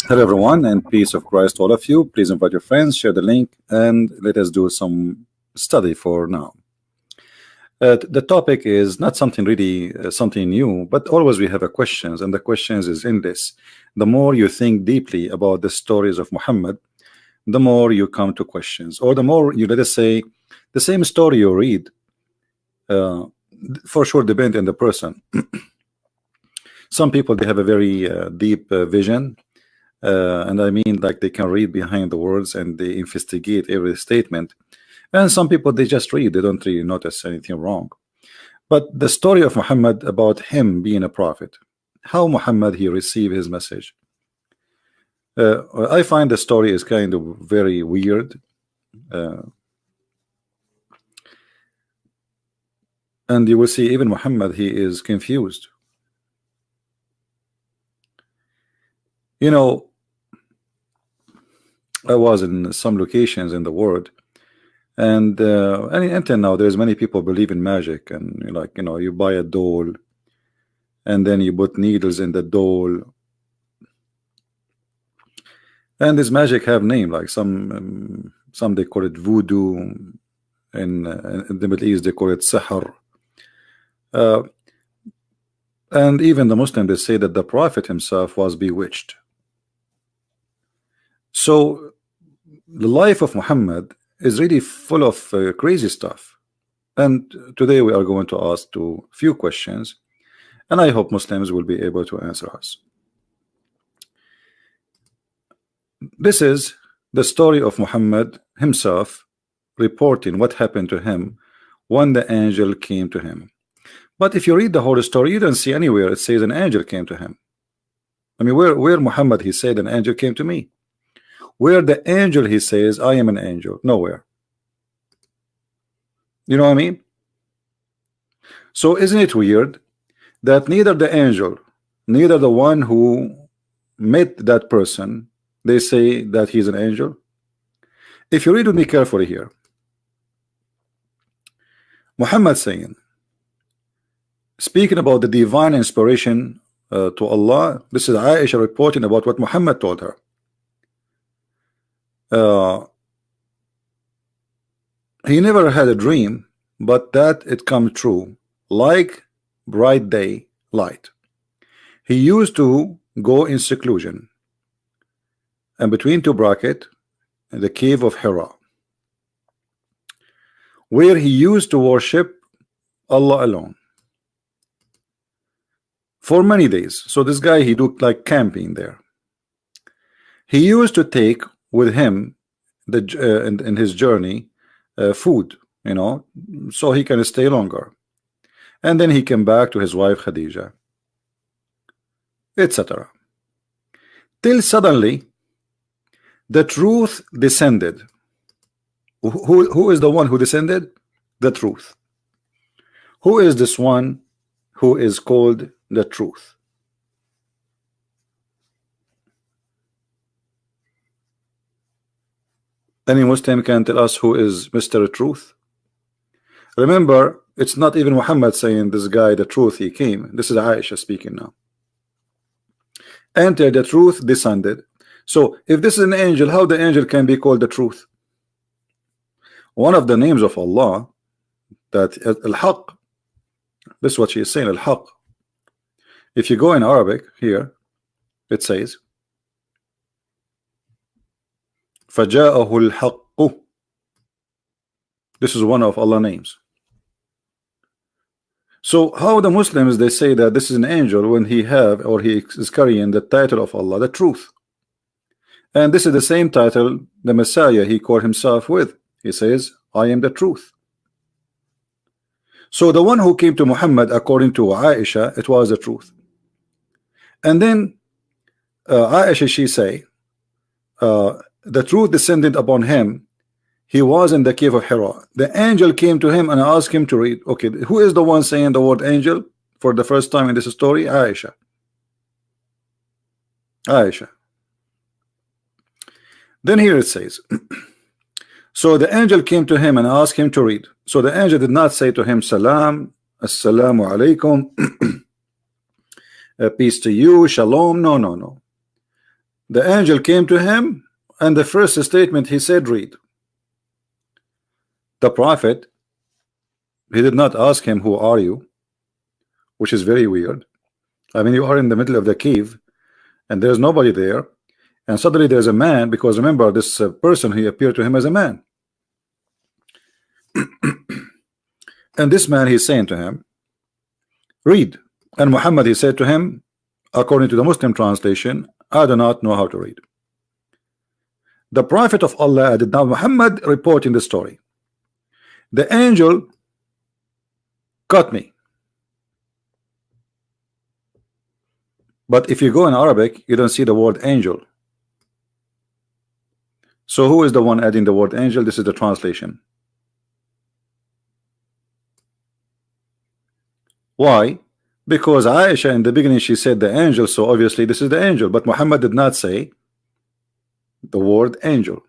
Hello everyone, and peace of Christ to all of you. Please invite your friends, share the link, and let us do some study for now. The topic is not something really something new, but always we have a questions, and the questions is in this. The more you think deeply about the stories of Muhammad, the more you come to questions, or the more you, let us say, the same story you read, for sure depend on the person. Some people, they have a very deep vision, and I mean, like, they can read behind the words and they investigate every statement. And some people, they just read, they don't really notice anything wrong. But the story of Muhammad, about him being a prophet, how Muhammad he received his message, I find the story is kind of very weird, and you will see even Muhammad, he is confused. You know, I was in some locations in the world, and until now there's many people believe in magic, and like, you know, you buy a doll and then you put needles in the doll, and this magic have name, like some they call it voodoo, in the Middle East they call it sihr, and even the Muslim, they say that the Prophet himself was bewitched. So the life of Muhammad is really full of crazy stuff, and today we are going to ask a few questions, and I hope Muslims will be able to answer us. This is the story of Muhammad himself reporting what happened to him when the angel came to him. But if you read the whole story, you don't see anywhere it says an angel came to him. I mean, where Muhammad he said an angel came to me? Where the angel he says I am an angel? Nowhere. You know what I mean? So isn't it weird that neither the angel, neither the one who met that person, they say that he's an angel? If you read with me carefully here, Muhammad saying, speaking about the divine inspiration to Allah. This is Aisha reporting about what Muhammad told her. He never had a dream, but that it come true like bright day light. He used to go in seclusion, and between two brackets, the cave of Hira, where he used to worship Allah alone for many days. So this guy, he looked like camping there. He used to take with him in his journey food, you know, so he can stay longer, and then he came back to his wife Khadija, etc. Till suddenly the truth descended. Who is the one who descended? The truth. Who is this one who is called the truth? Any Muslim can tell us who is Mr. Truth? Remember, it's not even Muhammad saying this guy the truth he came. This is Aisha speaking now. Enter the truth descended. So if this is an angel, how the angel can be called the truth? One of the names of Allah, that Al-Haq, this is what she is saying, Al-Haq. If you go in Arabic here, it says فَجَاءَهُ الْحَقُّ. This is one of Allah's names. So how the Muslims, they say that this is an angel when he have, or he is carrying the title of Allah, the truth? And this is the same title the Messiah he called himself with. He says, I am the truth. So the one who came to Muhammad, according to Aisha, it was the truth. And then Aisha, she say, the truth descended upon him. He was in the cave of Hira. The angel came to him and asked him to read. Okay, who is the one saying the word angel for the first time in this story? Aisha. Aisha. Then here it says, so the angel came to him and asked him to read. So the angel did not say to him, Salam, Assalamu alaikum, peace to you, shalom. No, no, no. The angel came to him, and the first statement he said, read. The prophet, he did not ask him, who are you? Which is very weird. I mean, you are in the middle of the cave and there's nobody there, and suddenly there's a man, because remember, this person, he appeared to him as a man. And this man, he's saying to him, read. And Muhammad, he said to him, according to the Muslim translation, I do not know how to read. The prophet of Allah added, now Muhammad reporting the story, the angel caught me. But if you go in Arabic, you don't see the word angel. So who is the one adding the word angel? This is the translation. Why? Because Aisha in the beginning, she said the angel, so obviously this is the angel, but Muhammad did not say the word angel.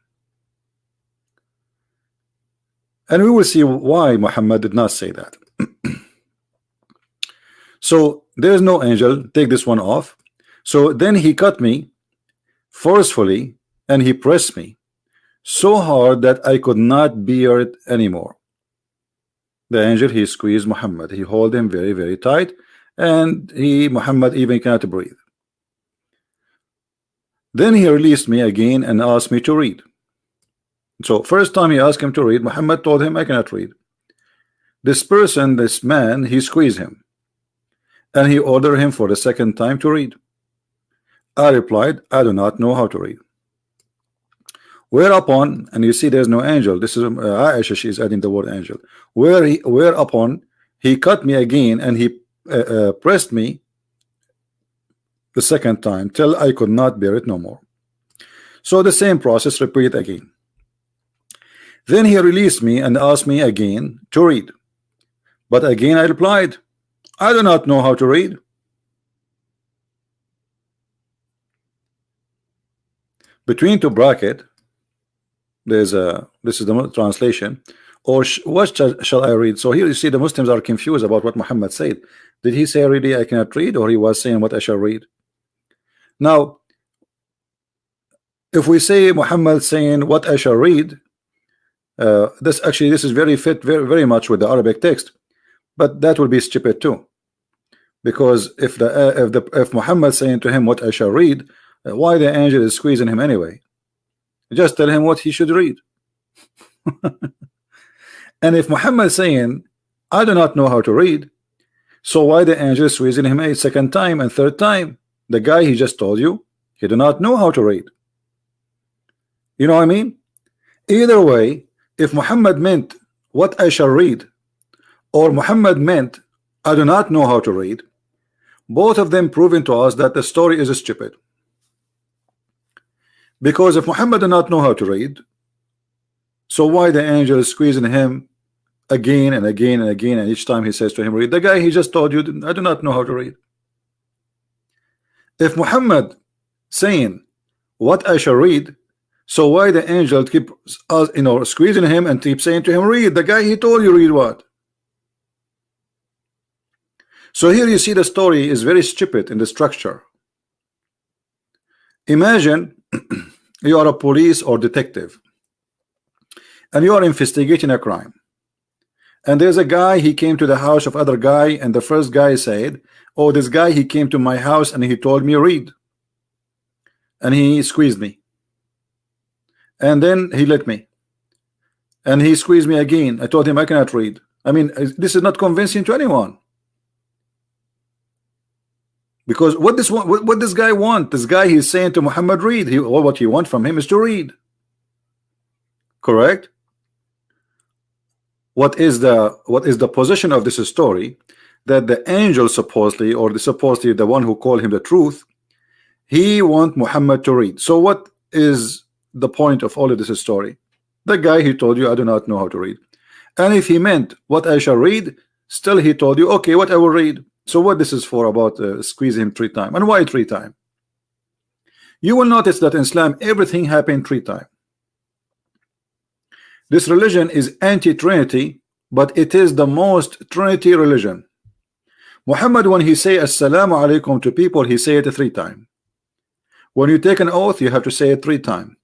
And we will see why Muhammad did not say that. So there's no angel, take this one off. So then he cut me forcefully and he pressed me so hard that I could not bear it anymore. The angel, he squeezed Muhammad, he held him very, very tight, and Muhammad even cannot breathe. Then he released me again and asked me to read. So first time he asked him to read, Muhammad told him, I cannot read. This person, this man, he squeezed him and he ordered him for the second time to read. I replied, I do not know how to read. Whereupon, and you see there's no angel, this is Aisha, she's adding the word angel. Whereupon he cut me again and he pressed me the second time till I could not bear it no more. So the same process repeated again. Then he released me and asked me again to read. But again I replied, I do not know how to read. Between two brackets, there's a, this is the translation, or what shall I read? So here you see the Muslims are confused about what Muhammad said. Did he say really I cannot read, or he was saying what I shall read? Now if we say Muhammad saying what I shall read, this is very fit very much with the Arabic text, but that will be stupid too, because if Muhammad saying to him what I shall read, why the angel is squeezing him anyway? Just tell him what he should read. And if Muhammad saying I do not know how to read, so why the angel is squeezing him a second time and third time? The guy, he just told you he do not know how to read. You know what I mean? Either way, if Muhammad meant what I shall read, or Muhammad meant I do not know how to read, both of them proving to us that the story is stupid. Because if Muhammad did not know how to read, so why the angel is squeezing him again and again and again, and each time he says to him read? The guy, he just told you I do not know how to read. If Muhammad saying what I shall read, so why the angel keep squeezing him and keep saying to him read? The guy, he told you read what? So here you see the story is very stupid in the structure. Imagine you are a police or detective and you are investigating a crime, and there's a guy, he came to the house of other guy, and the first guy said, oh, this guy, he came to my house and he told me read, and he squeezed me, and then he let me, and he squeezed me again. I told him I cannot read. I mean, this is not convincing to anyone. Because what this guy want? This guy, he's saying to Muhammad read. What he want from him is to read. Correct? What is the position of this story? That the angel supposedly, or supposedly the one who called him the truth, he want Muhammad to read. So what is the point of all of this story? The guy, he told you I do not know how to read. And if he meant what I shall read, still he told you okay, what I will read. So what this is for about squeezing him 3 times? And why 3 times? You will notice that in Islam everything happened 3 times. This religion is anti-Trinity, but it is the most Trinity religion. Muhammad, when he say Assalamu alaikum to people, he say it 3 times. When you take an oath, you have to say it 3 times.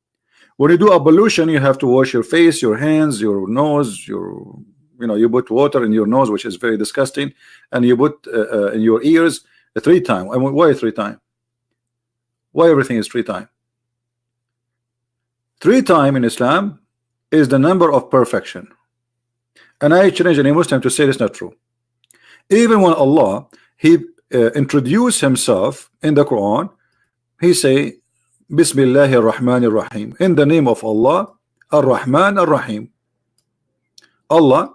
When you do ablution, you have to wash your face, your hands, your nose, your, you put water in your nose, which is very disgusting, and you put in your ears 3 times. I mean, why 3 times? Why everything is 3 times? 3 times in Islam is the number of perfection, and I challenge any Muslim to say this not true. Even when Allah introduced himself in the Quran, he say Bismillahir Rahmanir Rahim, in the name of Allah, Ar-Rahman Ar-Rahim. Allah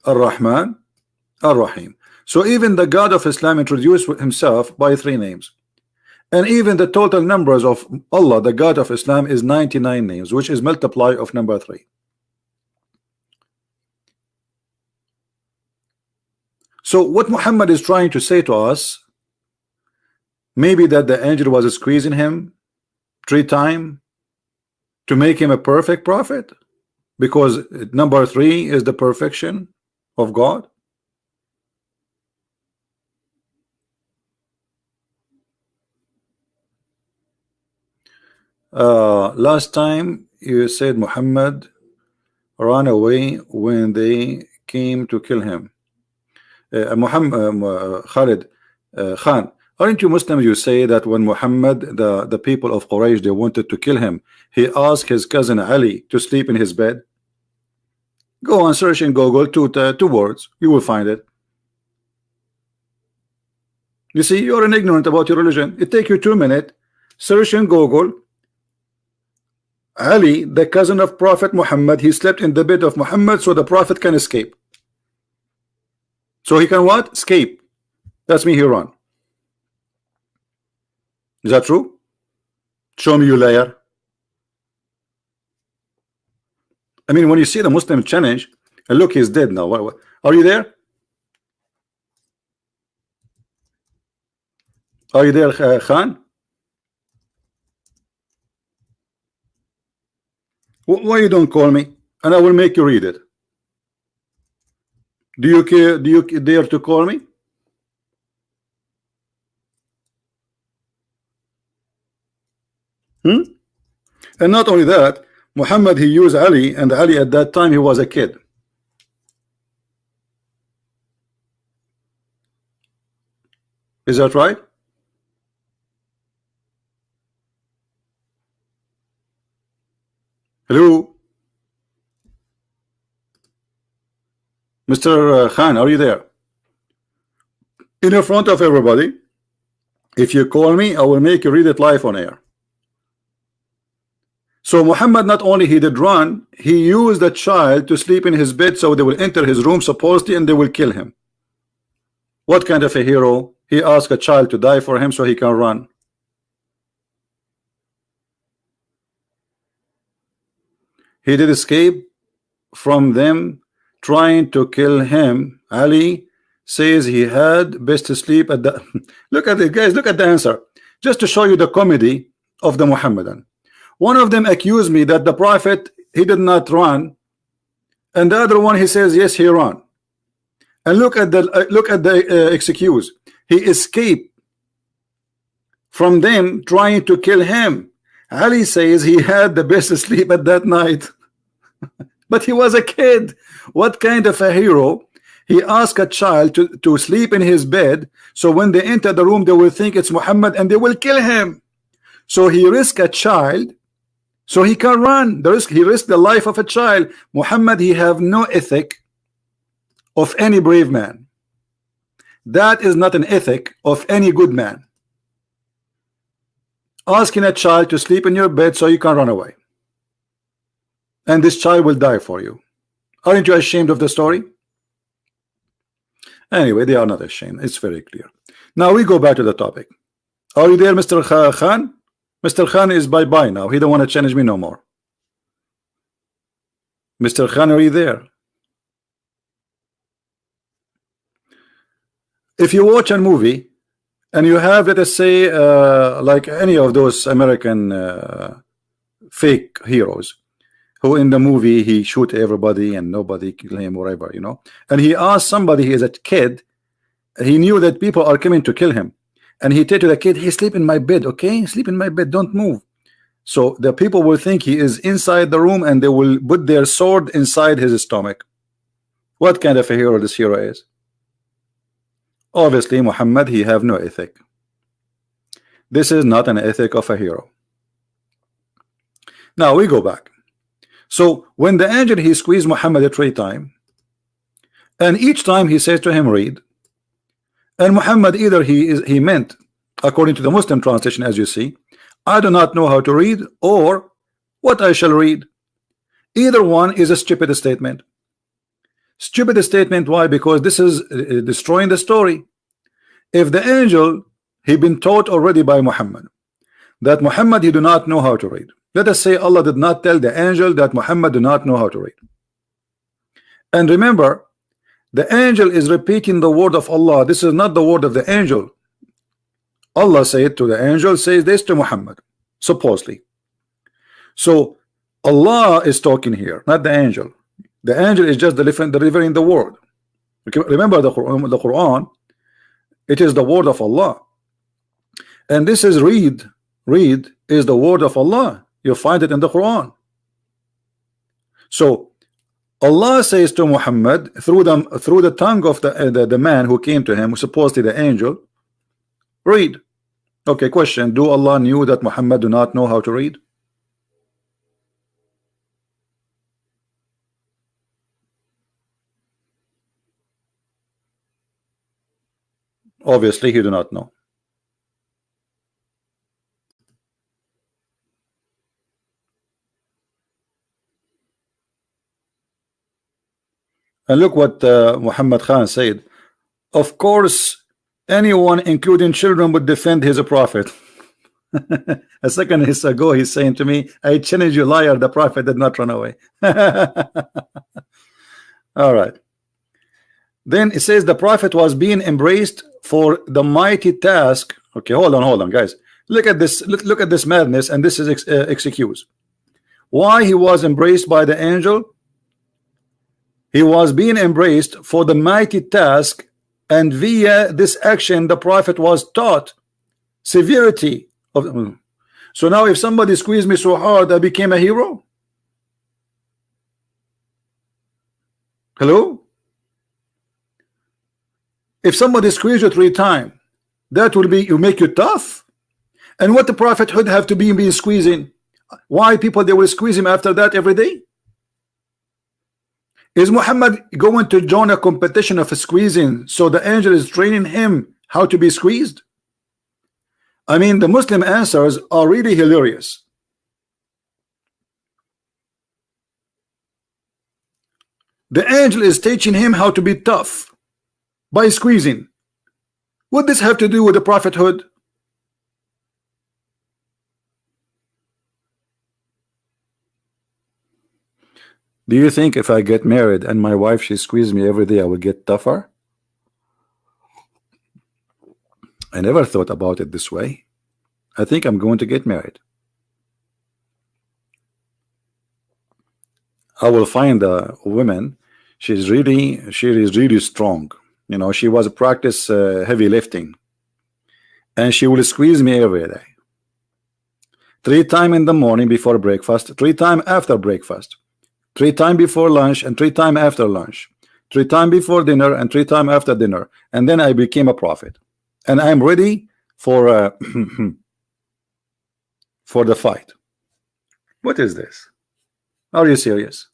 Ar-Rahman Ar-Rahim. So even the God of Islam introduced himself by 3 names. And even the total numbers of Allah, the God of Islam, is 99 names, which is multiply of number 3. So what Muhammad is trying to say to us, maybe that the angel was squeezing him 3 times to make him a perfect prophet, because number 3 is the perfection of God. Last time you said Muhammad ran away when they came to kill him. Khalid Khan, aren't you Muslims? You say that when Muhammad, the people of Quraysh, they wanted to kill him, he asked his cousin Ali to sleep in his bed. Go on, search in Google 2 words, you will find it. You see, you're an ignorant about your religion. It take you 2 minutes. Search in Google Ali, the cousin of Prophet Muhammad, he slept in the bed of Muhammad so the Prophet can escape. So he can what? Escape. That's me, he run. Is that true? Show me, you liar. I mean, when you see the Muslim challenge, and look, he's dead now. Are you there? Are you there, Khan? Why you don't call me? And I will make you read it. Do you care? Do you dare to call me? And not only that, Muhammad, he used Ali, and Ali at that time he was a kid. Is that right? Hello, Mr. Khan, are you there? In front of everybody, if you call me, I will make you read it live on air. So Muhammad, not only he did run, he used a child to sleep in his bed so they will enter his room supposedly and they will kill him. What kind of a hero? He asked a child to die for him so he can run. He did escape from them trying to kill him. Ali says he had best to sleep at the look at it, guys, look at the answer, just to show you the comedy of the Muhammadan. One of them accused me that the Prophet, he did not run, and the other one, he says yes, he ran. And look at the excuse. He escaped from them trying to kill him. Ali says he had the best sleep at that night. But he was a kid. What kind of a hero? He asked a child to sleep in his bed, so when they enter the room they will think it's Muhammad and they will kill him. So he risked a child so he can run. He risked the life of a child. Muhammad, he have no ethic of any brave man. That is not an ethic of any good man. Asking a child to sleep in your bed so you can run away, and this child will die for you. Aren't you ashamed of the story? Anyway, they are not ashamed. It's very clear. Now we go back to the topic. Are you there, Mr. Khan? Mr. Khan is bye-bye now. He don't want to challenge me no more. Mr. Khan, are you there? If you watch a movie and you have, let us say, like any of those American fake heroes, who in the movie he shoot everybody and nobody kill him, whatever, you know, and he asked somebody, he is a kid, he knew that people are coming to kill him, and he said to the kid, "Hey, sleep in my bed, okay? Sleep in my bed, don't move." So the people will think he is inside the room, and they will put their sword inside his stomach. What kind of a hero this hero is? Obviously, Muhammad, he have no ethic. This is not an ethic of a hero. Now we go back. So when the angel, he squeezed Muhammad 3 times, and each time he says to him, read. And Muhammad, either he meant, according to the Muslim translation, as you see, I do not know how to read, or what I shall read. Either one is a stupid statement. Stupid statement. Why? Because this is destroying the story. If the angel, he been taught already by Muhammad that Muhammad, he do not know how to read. Let us say Allah did not tell the angel that Muhammad do not know how to read. And remember, the angel is repeating the word of Allah. This is not the word of the angel. Allah said to the angel, says this to Muhammad, supposedly. So Allah is talking here, not the angel. The angel is just delivering the word. Remember the Quran, it is the word of Allah. And this is read is the word of Allah. You find it in the Quran. So Allah says to Muhammad through the tongue of the man who came to him, supposedly the angel, read. Okay, question: do Allah knew that Muhammad do not know how to read? Obviously he do not know. And look what Muhammad Khan said. Of course, anyone, including children, would defend his prophet. A second ago, he's saying to me, I challenge you, liar, the prophet did not run away. All right. Then it says the prophet was being embraced for the mighty task. Okay, hold on, guys. Look at this. Look at this madness, and this is excuse. Why he was embraced by the angel? He was being embraced for the mighty task, and via this action, the prophet was taught severity of. So now, if somebody squeezed me so hard, I became a hero. Hello? If somebody squeezed you 3 times, that will make you tough. And what the prophet would have to be squeezing? Why people they will squeeze him after that every day? Is Muhammad going to join a competition of squeezing? So the angel is training him how to be squeezed? I mean, the Muslim answers are really hilarious. The angel is teaching him how to be tough by squeezing. What does this have to do with the prophethood? Do you think if I get married and my wife, she squeezes me every day, I will get tougher? I never thought about it this way. I think I'm going to get married. I will find a woman, she is really strong. You know, she was practice heavy lifting, and she will squeeze me every day. 3 times in the morning before breakfast, 3 times after breakfast, 3 times before lunch, and 3 times after lunch, 3 times before dinner, and 3 times after dinner. And then I became a prophet, and I'm ready for for the fight. What is this? Are you serious?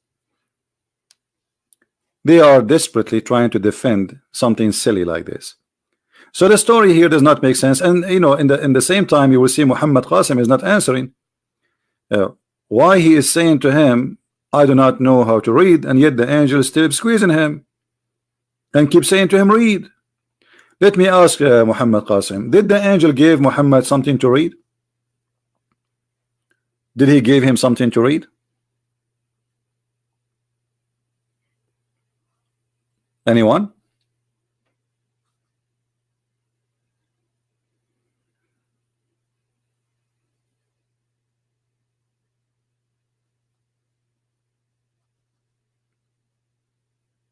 They are desperately trying to defend something silly like this. So the story here does not make sense. And you know, in the same time, you will see Muhammad Qasim is not answering why he is saying to him, I do not know how to read, and yet the angel is still squeezing him and keep saying to him, read. Let me ask Muhammad Qasim, did the angel give Muhammad something to read? Did he give him something to read? Anyone?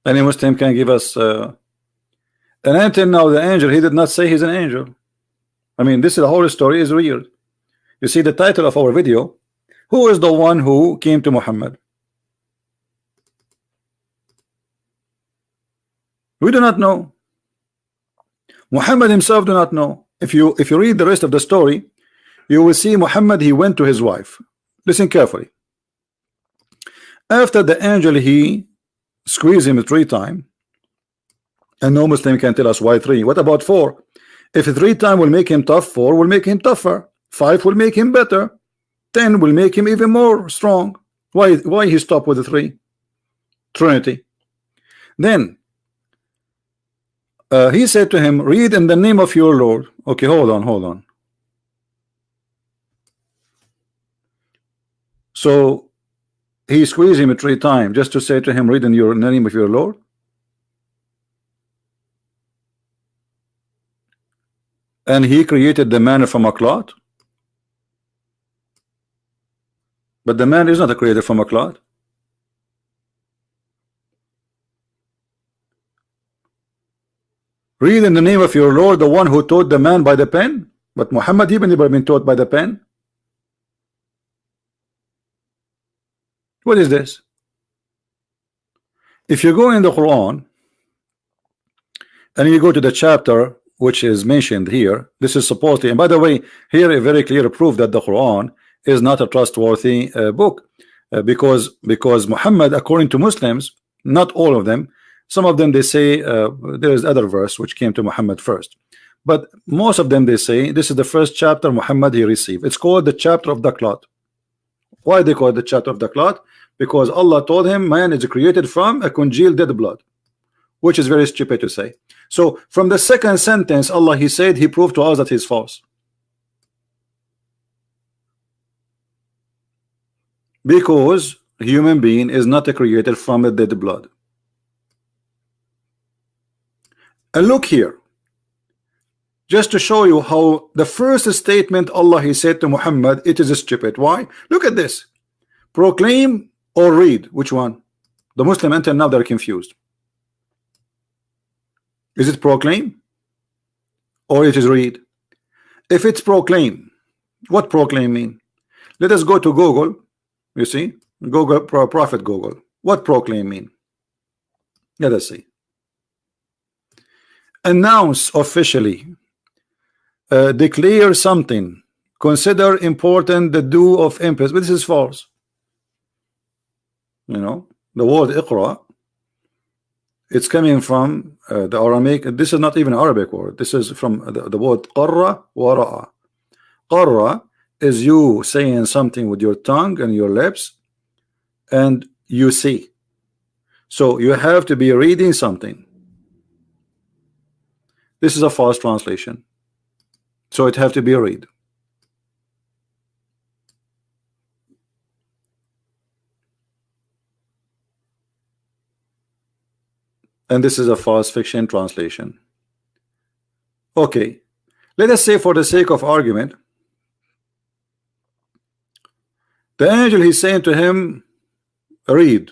Any Muslim can give us And until now, the angel, he did not say he's an angel. I mean, this is the whole story is weird. You see the title of our video. Who is the one who came to Muhammad? We do not know. Muhammad himself do not know. If you read the rest of the story, you will see Muhammad, he went to his wife. Listen carefully. After the angel, he squeezed him 3 times, and no Muslim can tell us why 3. What about 4? If 3 times will make him tough, 4 will make him tougher, 5 will make him better, 10 will make him even more strong. Why he stopped with the 3? Trinity. Then he said to him, read in the name of your Lord. Okay, hold on. So he squeezed him 3 times just to say to him, read in the name of your Lord. And he created the man from a clot. But the man is not created from a clot. Read in the name of your Lord, the one who taught the man by the pen. But Muhammad even never been taught by the pen. What is this? If you go in the Quran and you go to the chapter which is mentioned here, this is supposedly, and by the way, here a very clear proof that the Quran is not a trustworthy book, because Muhammad, according to Muslims, not all of them, some of them they say there is other verse which came to Muhammad first, but most of them they say this is the first chapter Muhammad he received. It's called the chapter of the clot. Why they call it the chapter of the clot? Because Allah told him man is created from a congealed dead blood, which is very stupid to say. So from the second sentence, Allah he said, he proved to us that he's false. Because human being is not created from a dead blood. And look here, just to show you how the first statement Allah he said to Muhammad, it is stupid. Why? Look at this. Proclaim or read, which one? The Muslim until now they're confused. Is it proclaim or it is read? If it's proclaim, what proclaim mean? Let us go to Google. You see, Google, Prophet Google. What proclaim mean? Let us see. Announce officially, declare something, consider important the due of emphasis. But this is false. You know, the word Iqra, it's coming from the Aramaic. This is not even an Arabic word. This is from the word qarra wa ra'a. Qarra is you saying something with your tongue and your lips, and you see. So you have to be reading something. This is a false translation. So it have to be read. And this is a false fiction translation. Okay, let us say for the sake of argument, the angel he's saying to him, read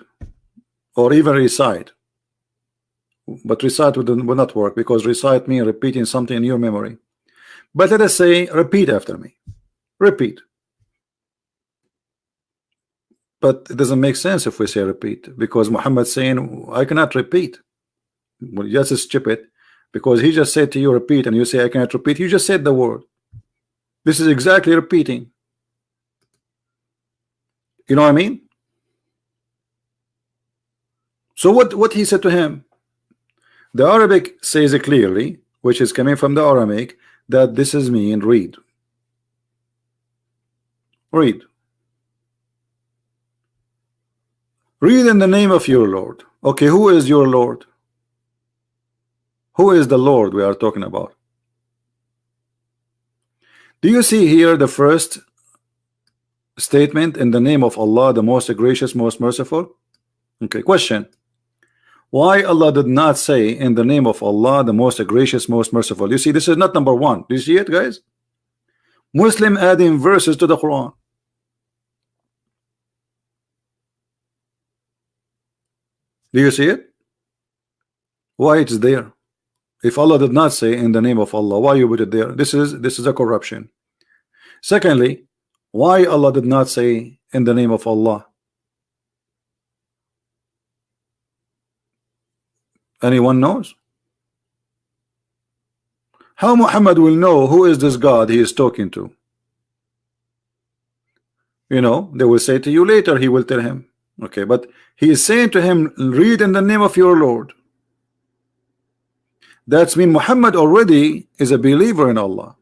or even recite. But recite would not work, because recite means repeating something in your memory. But let us say repeat after me. Repeat. But it doesn't make sense if we say repeat, because Muhammad's saying I cannot repeat. Well, just stupid, because he just said to you repeat, and you say I cannot repeat. You just said the word. This is exactly repeating. You know what I mean? So what he said to him, the Arabic says it clearly, which is coming from the Aramaic, that this is mean read. Read. Read in the name of your Lord. Okay, who is your Lord? Who is the Lord we are talking about? Do you see here the first statement, in the name of Allah, the most gracious, most merciful? Okay, question. Why Allah did not say in the name of Allah, the most gracious, most merciful? You see, this is not number one. Do you see it, guys? Muslim adding verses to the Quran. Do you see it? Why it's there? If Allah did not say in the name of Allah, why you put it there? This is a corruption. Secondly, why Allah did not say in the name of Allah? Anyone knows? How Muhammad will know who is this God he is talking to? You know, they will say to you later, he will tell him. Okay, but he is saying to him, read in the name of your Lord. That's mean Muhammad already is a believer in Allah.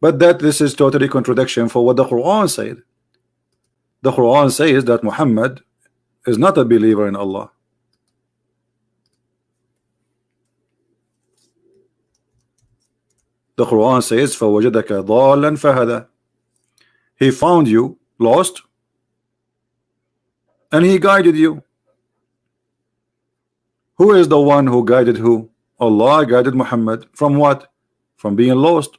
But that this is totally contradiction for what the Quran said. The Quran says that Muhammad is not a believer in Allah. The Quran says فَوَجَدَكَ ضَالًا فَهَدَى. He found you lost and he guided you. Who is the one who guided who? Allah guided Muhammad from what? From being lost.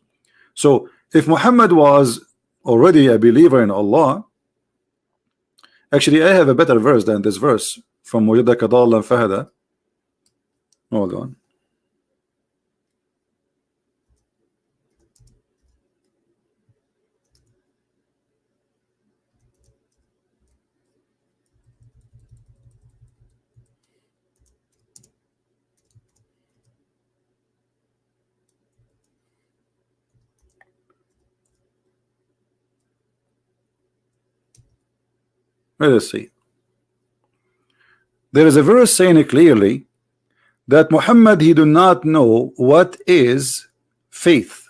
So if Muhammad was already a believer in Allah, actually I have a better verse than this verse from وَجَدَكَ ضَالًا فَهَدَى. Hold on. Let us see. There is a verse saying clearly that Muhammad he do not know what is faith.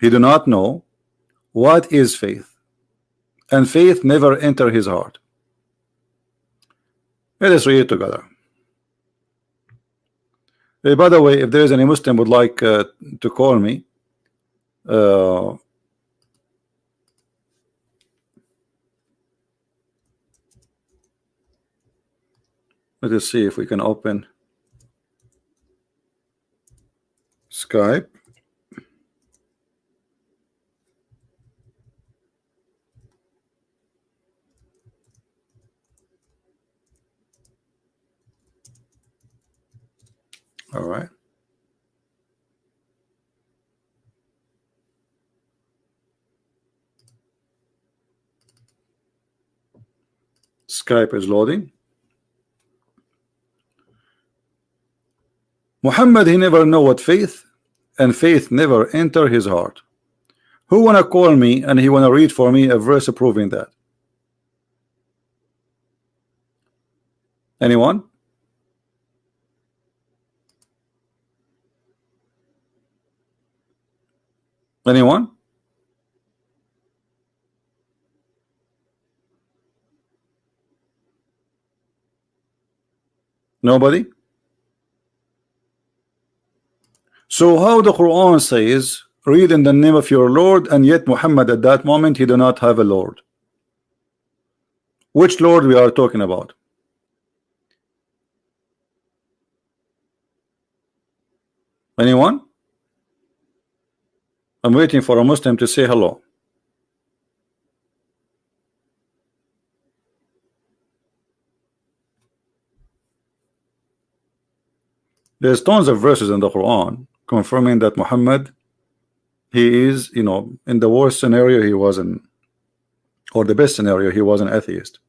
He do not know what is faith, and faith never enter his heart. Let us read it together. By the way, if there is any Muslim would like to call me, let us see if we can open Skype. All right. Skype is loading. Muhammad he never know what faith, and faith never enter his heart. Who wanna call me and he wanna read for me a verse proving that? Anyone? Anyone? Nobody? So how the Quran says read in the name of your Lord, and yet Muhammad at that moment he do not have a Lord? Which Lord we are talking about? Anyone? I'm waiting for a Muslim to say hello. There's tons of verses in the Quran confirming that Muhammad he is, you know, in the worst scenario he was in, or the best scenario he was an atheist.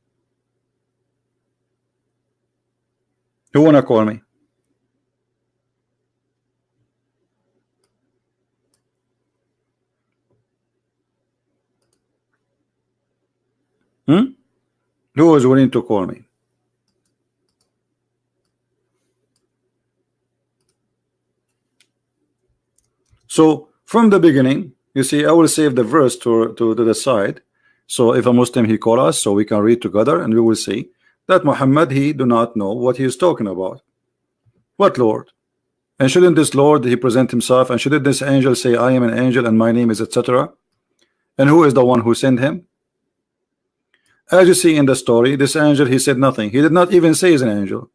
Who wanna call me? Who is willing to call me? So from the beginning, you see, I will save the verse to the side. So if a Muslim he call us, so we can read together, and we will see that Muhammad he do not know what he is talking about. What Lord? And shouldn't this Lord he present himself, and shouldn't this angel say I am an angel and my name is etc.? And who is the one who sent him? As you see in the story, this angel he said nothing. He did not even say he's an angel.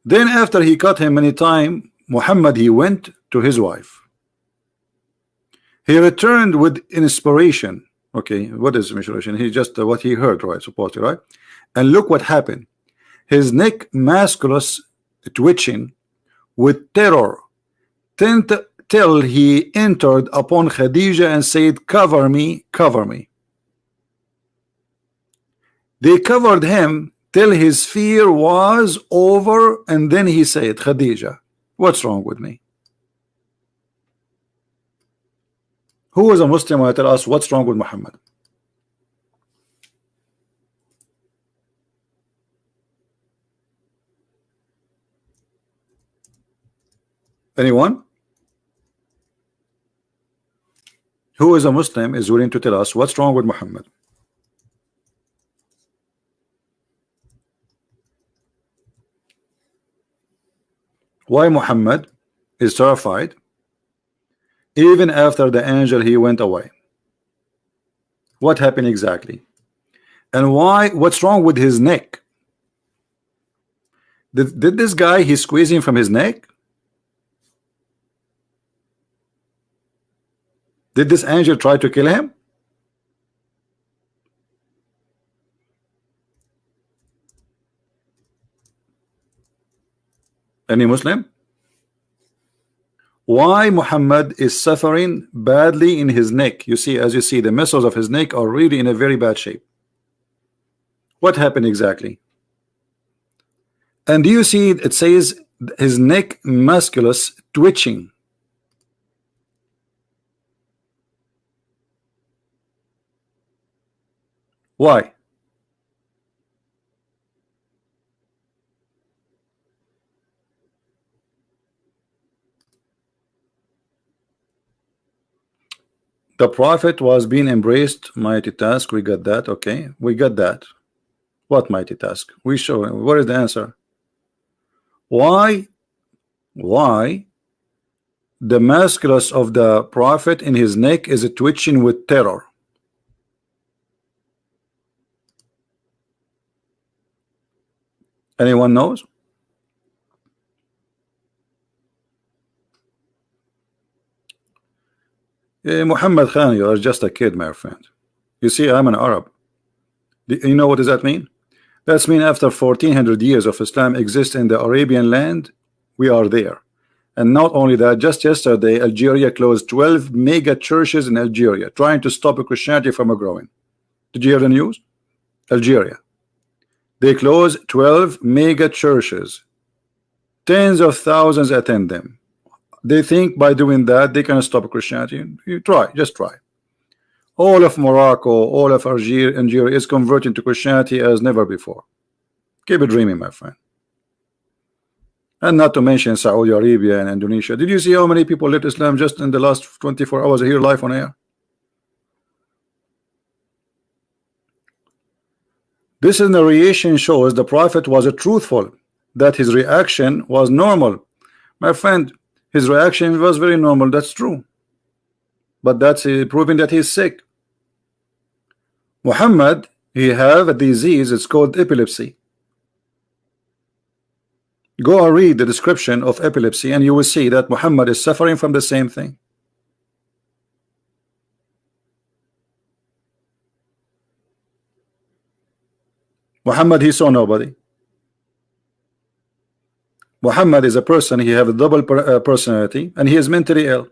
Then after he cut him many times, Muhammad he went to his wife. He returned with inspiration Okay, what is mutilation? He just what he heard, right? Supposedly, right? And look what happened. His neck musculus twitching with terror till he entered upon Khadija and said, "Cover me, cover me." They covered him till his fear was over, and then he said, "Khadija, what's wrong with me?" Who is a Muslim will tell us what's wrong with Muhammad? Anyone? Who is a Muslim is willing to tell us what's wrong with Muhammad? Why Muhammad is terrified even after the angel he went away? What happened exactly? And why? What's wrong with his neck? Did this guy he's squeezing from his neck? Did this angel try to kill him? Any Muslim? Why Muhammad is suffering badly in his neck? You see, as you see, the muscles of his neck are really in a very bad shape. What happened exactly? And do you see it says his neck musculus twitching? Why? The prophet was being embraced. Mighty task. We got that. Okay, we got that. What mighty task? We show. What is the answer? Why the musculus of the prophet in his neck is twitching with terror? Anyone knows? Muhammad Khan, you are just a kid, my friend. You see, I'm an Arab. You know what does that mean? That's mean after 1400 years of Islam exists in the Arabian land, we are there. And not only that, just yesterday Algeria closed 12 mega churches in Algeria, trying to stop Christianity from growing. Did you hear the news? Algeria, they closed 12 mega churches. Tens of thousands attend them. They think by doing that they can stop Christianity. You try, just try. All of Morocco, all of Algeria is converting to Christianity as never before. Keep it dreaming, my friend. And not to mention Saudi Arabia and Indonesia. Did you see how many people left Islam just in the last 24 hours here live on air? This narration shows the prophet was truthful, that his reaction was normal. My friend, his reaction was very normal. That's true. But that's proving that he's sick. Muhammad, he have a disease, it's called epilepsy. Go and read the description of epilepsy and you will see that Muhammad is suffering from the same thing. Muhammad, he saw nobody. Muhammad is a person, he have a double personality and he is mentally ill.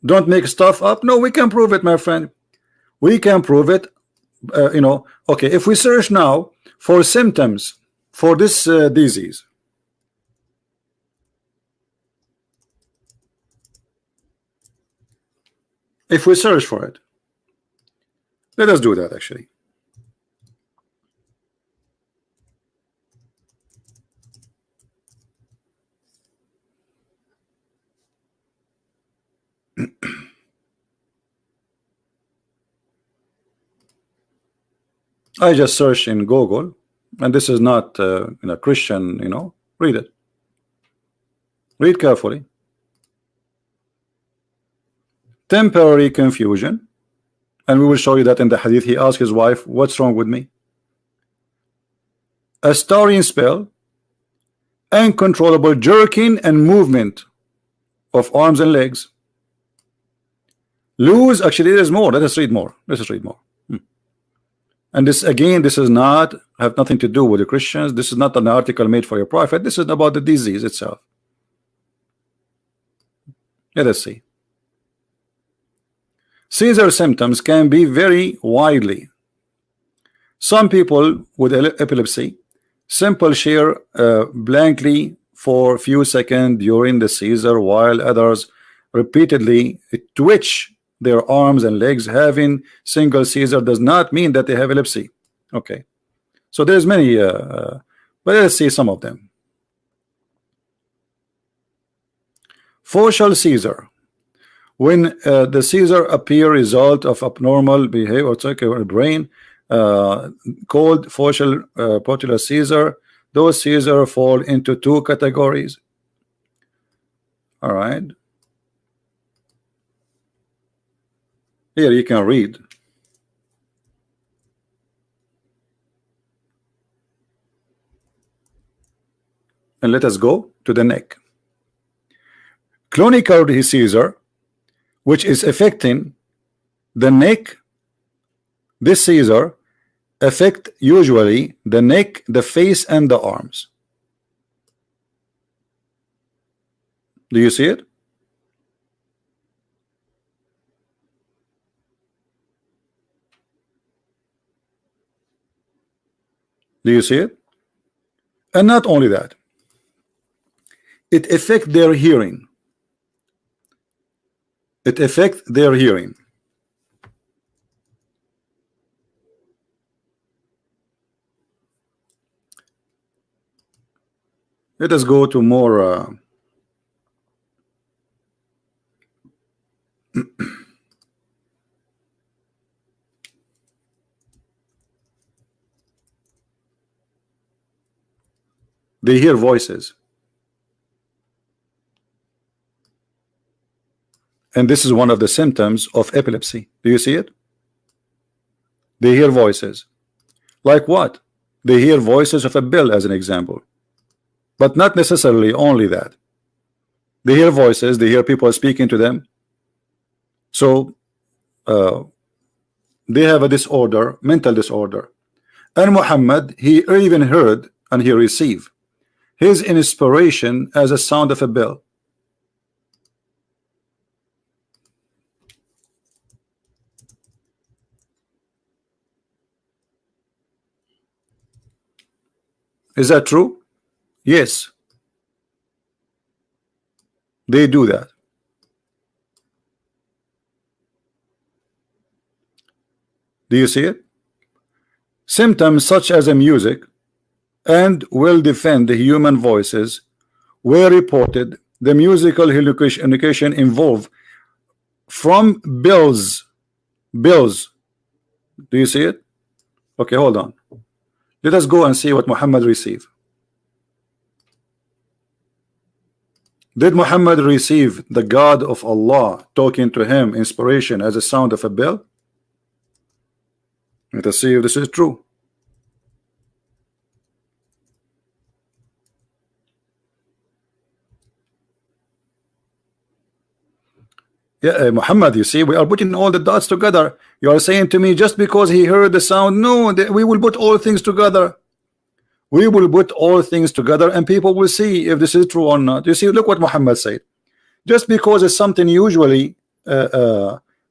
Don't make stuff up. No, we can prove it, my friend. We can prove it. You know, okay, if we search now for symptoms for this disease, if we search for it, let us do that actually. I just searched in Google, and this is not Christian, read it. Read carefully. Temporary confusion, and we will show you that in the hadith. He asked his wife, what's wrong with me? A starring spell, uncontrollable jerking and movement of arms and legs, Lose, actually there is more. Let us read more. Let us read more. And this again, this is not have nothing to do with the Christians. This is not an article made for your prophet. This is about the disease itself. Let us see. Seizure symptoms can be very widely. Some people with epilepsy simply share blankly for a few seconds during the seizure, while others repeatedly twitch their arms and legs. Having single seizure does not mean that they have epilepsy. Okay, so there's many, but let's see some of them. Focal seizure. When the seizure appear result of abnormal behavior or brain, called focal postular seizure. Those seizures fall into two categories. All right, here you can read. And let us go to the neck. Clonic seizure, which is affecting the neck. This seizure affect usually the neck, the face, and the arms. Do you see it? Do you see it? And not only that, it affect their hearing. It affect their hearing. Let us go to more they hear voices, and this is one of the symptoms of epilepsy. Do you see it? They hear voices. Like what? They hear voices of a bell, as an example, but not necessarily only that. They hear voices, they hear people speaking to them. So they have a disorder, mental disorder. And Muhammad, he even heard and he received his inspiration as a sound of a bell. Is that true? Yes, they do that. Do you see it? Symptoms such as a music and will defend the human voices were reported. The musical hallucination involved from bells. Do you see it? Okay, hold on. Let us go and see what Muhammad received. Did Muhammad receive the God of Allah talking to him inspiration as a sound of a bell? Let us see if this is true. Yeah, Muhammad, you see, we are putting all the dots together. You are saying to me just because he heard the sound, no, we will put all things together. We will put all things together and people will see if this is true or not. You see, look what Muhammad said. Just because it's something usually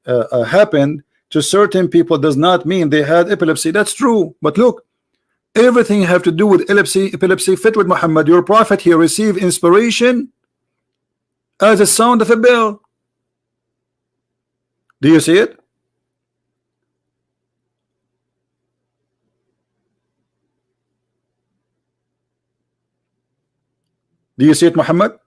happened to certain people does not mean they had epilepsy. That's true. But look, everything have to do with epilepsy fit with Muhammad. Your prophet, he received inspiration as a sound of a bell. Do you see it? Do you see it, Muhammad?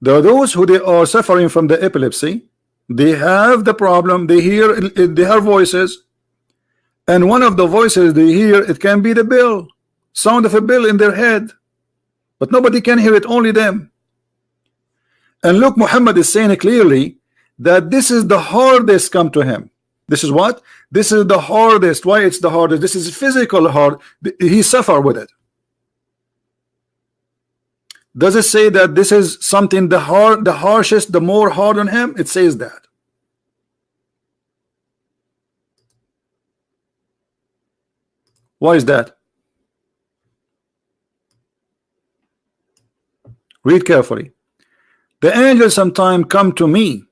There are those who they are suffering from the epilepsy. They have the problem. They hear voices, and one of the voices they hear, it can be the bell, sound of a bell in their head, but nobody can hear it, only them. And look, Muhammad is saying clearly that this is the hardest come to him. This is what? This is the hardest. Why it's the hardest? This is physical hard. He suffer with it. Does it say that this is something the harshest, the more hard on him? It says that. Why is that? Read carefully. The angels sometimes come to me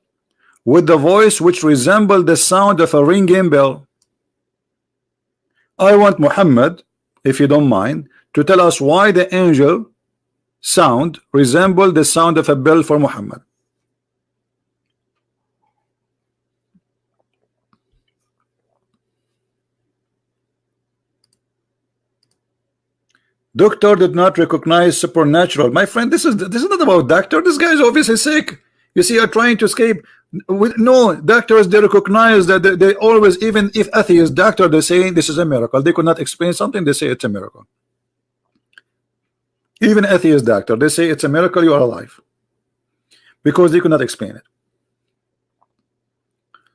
with the voice which resembled the sound of a ringing bell. I want Muhammad, if you don't mind, to tell us why the angel sound resembled the sound of a bell for Muhammad. Doctor did not recognize supernatural. My friend, this is not about doctor. This guy is obviously sick. You see, you're trying to escape. No, doctors, they recognize that they always, even if atheist doctor, they say this is a miracle. They could not explain something, they say it's a miracle. Even atheist doctor, they say it's a miracle you are alive, because they could not explain it.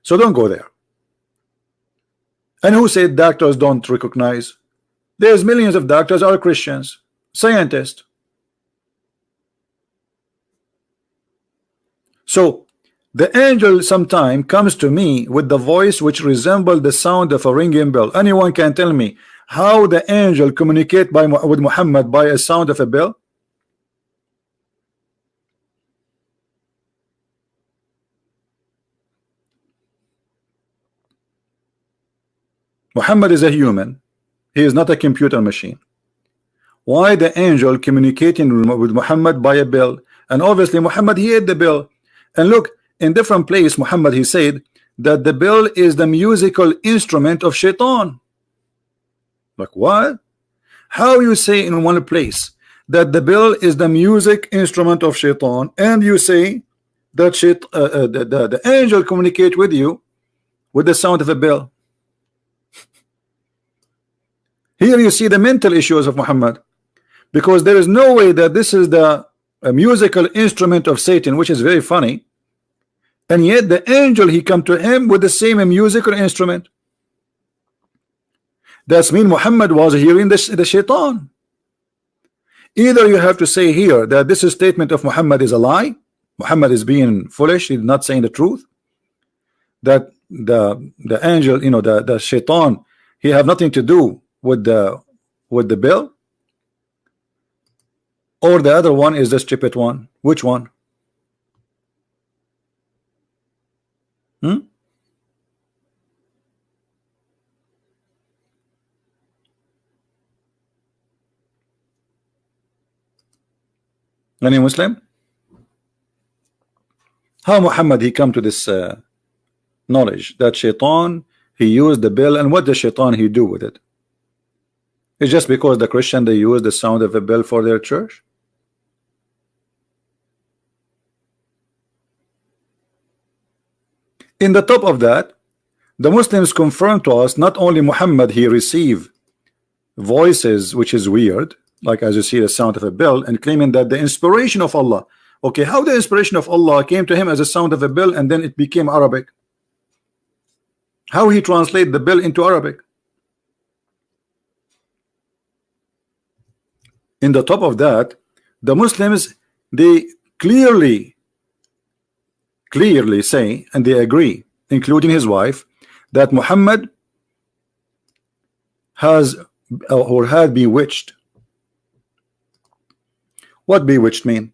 So don't go there. And who said doctors don't recognize? There's millions of doctors are Christians, scientists. So the angel sometime comes to me with the voice which resembled the sound of a ringing bell. Anyone can tell me how the angel communicate with Muhammad by a sound of a bell? Muhammad is a human. He is not a computer machine. Why the angel communicating with Muhammad by a bell? And obviously Muhammad, he ate the bell. And look, in different place Muhammad, he said that the bell is the musical instrument of shaitan. Like what? How you say in one place that the bell is the music instrument of shaitan, and you say that the angel communicate with you with the sound of a bell? Here you see the mental issues of Muhammad, because there is no way that this is the musical instrument of Satan, which is very funny, and yet the angel, he come to him with the same musical instrument. That's mean Muhammad was hearing the shaitan. Either you have to say here that this statement of Muhammad is a lie, Muhammad is being foolish, he's not saying the truth, that the angel, you know, the shaitan, he have nothing to do with the bell, or the other one is the stupid one. Which one? Any Muslim? How Muhammad he come to this knowledge that shaitan he used the bell, and what the shaitan he do with it? It's just because the Christian they use the sound of a bell for their church. In the top of that, the Muslims confirm to us not only Muhammad he received voices which is weird, like as you see the sound of a bell, and claiming that the inspiration of Allah. Okay, how the inspiration of Allah came to him as a sound of a bell and then it became Arabic? How he translate the bell into Arabic? In the top of that, the Muslims they clearly say, and they agree, including his wife, that Muhammad has or had bewitched. What bewitched mean?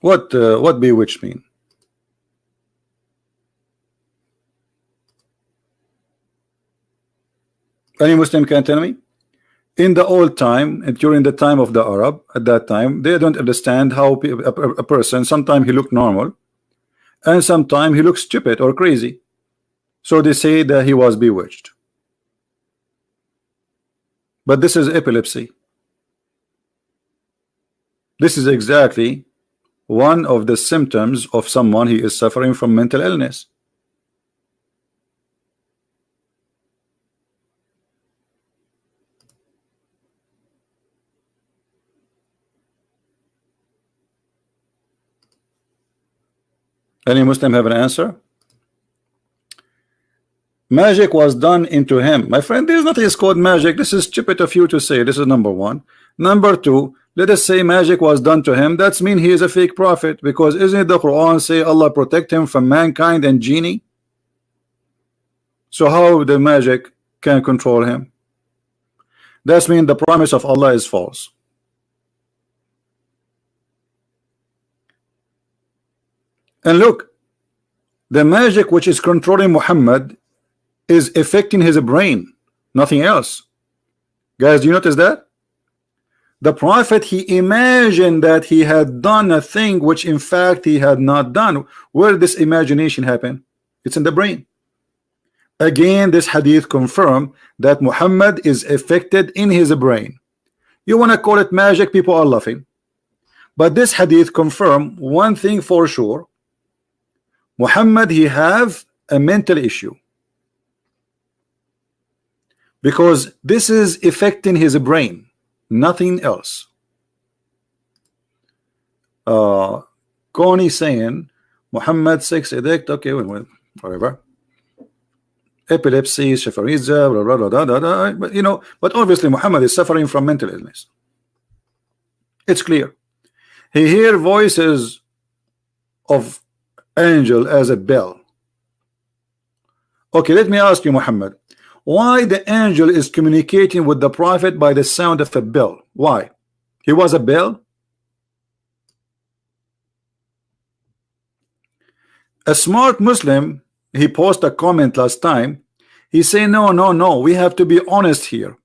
What bewitched mean? Any Muslim can tell me? In the old time, and during the time of the Arab, at that time, they don't understand how a person, sometimes he look normal, and sometimes he looks stupid or crazy. So they say that he was bewitched. But this is epilepsy. This is exactly one of the symptoms of someone he is suffering from mental illness. Any Muslim have an answer? Magic was done into him. My friend, there's nothing called magic. This is stupid of you to say. This is number one. Number two, let us say magic was done to him. That's mean he is a fake prophet, because isn't it the Quran say Allah protect him from mankind and genie? So how the magic can control him? That's mean the promise of Allah is false. And look, the magic which is controlling Muhammad is affecting his brain, nothing else. Guys, do you notice that? The prophet, he imagined that he had done a thing which in fact he had not done. Where did this imagination happen? It's in the brain. Again, this hadith confirm that Muhammad is affected in his brain. You want to call it magic, people are laughing. But this hadith confirm one thing for sure. Muhammad, he have a mental issue, because this is affecting his brain, nothing else. Connie saying Muhammad sex addict. Okay, whatever. Epilepsy, Shafariza, blah, blah, blah, blah, blah. But you know, but obviously Muhammad is suffering from mental illness. It's clear. He hear voices of angel as a bell. Okay, let me ask you, Muhammad, why the angel is communicating with the prophet by the sound of a bell? Why? He was a bell? A smart Muslim, he posted a comment last time. He say no, we have to be honest here.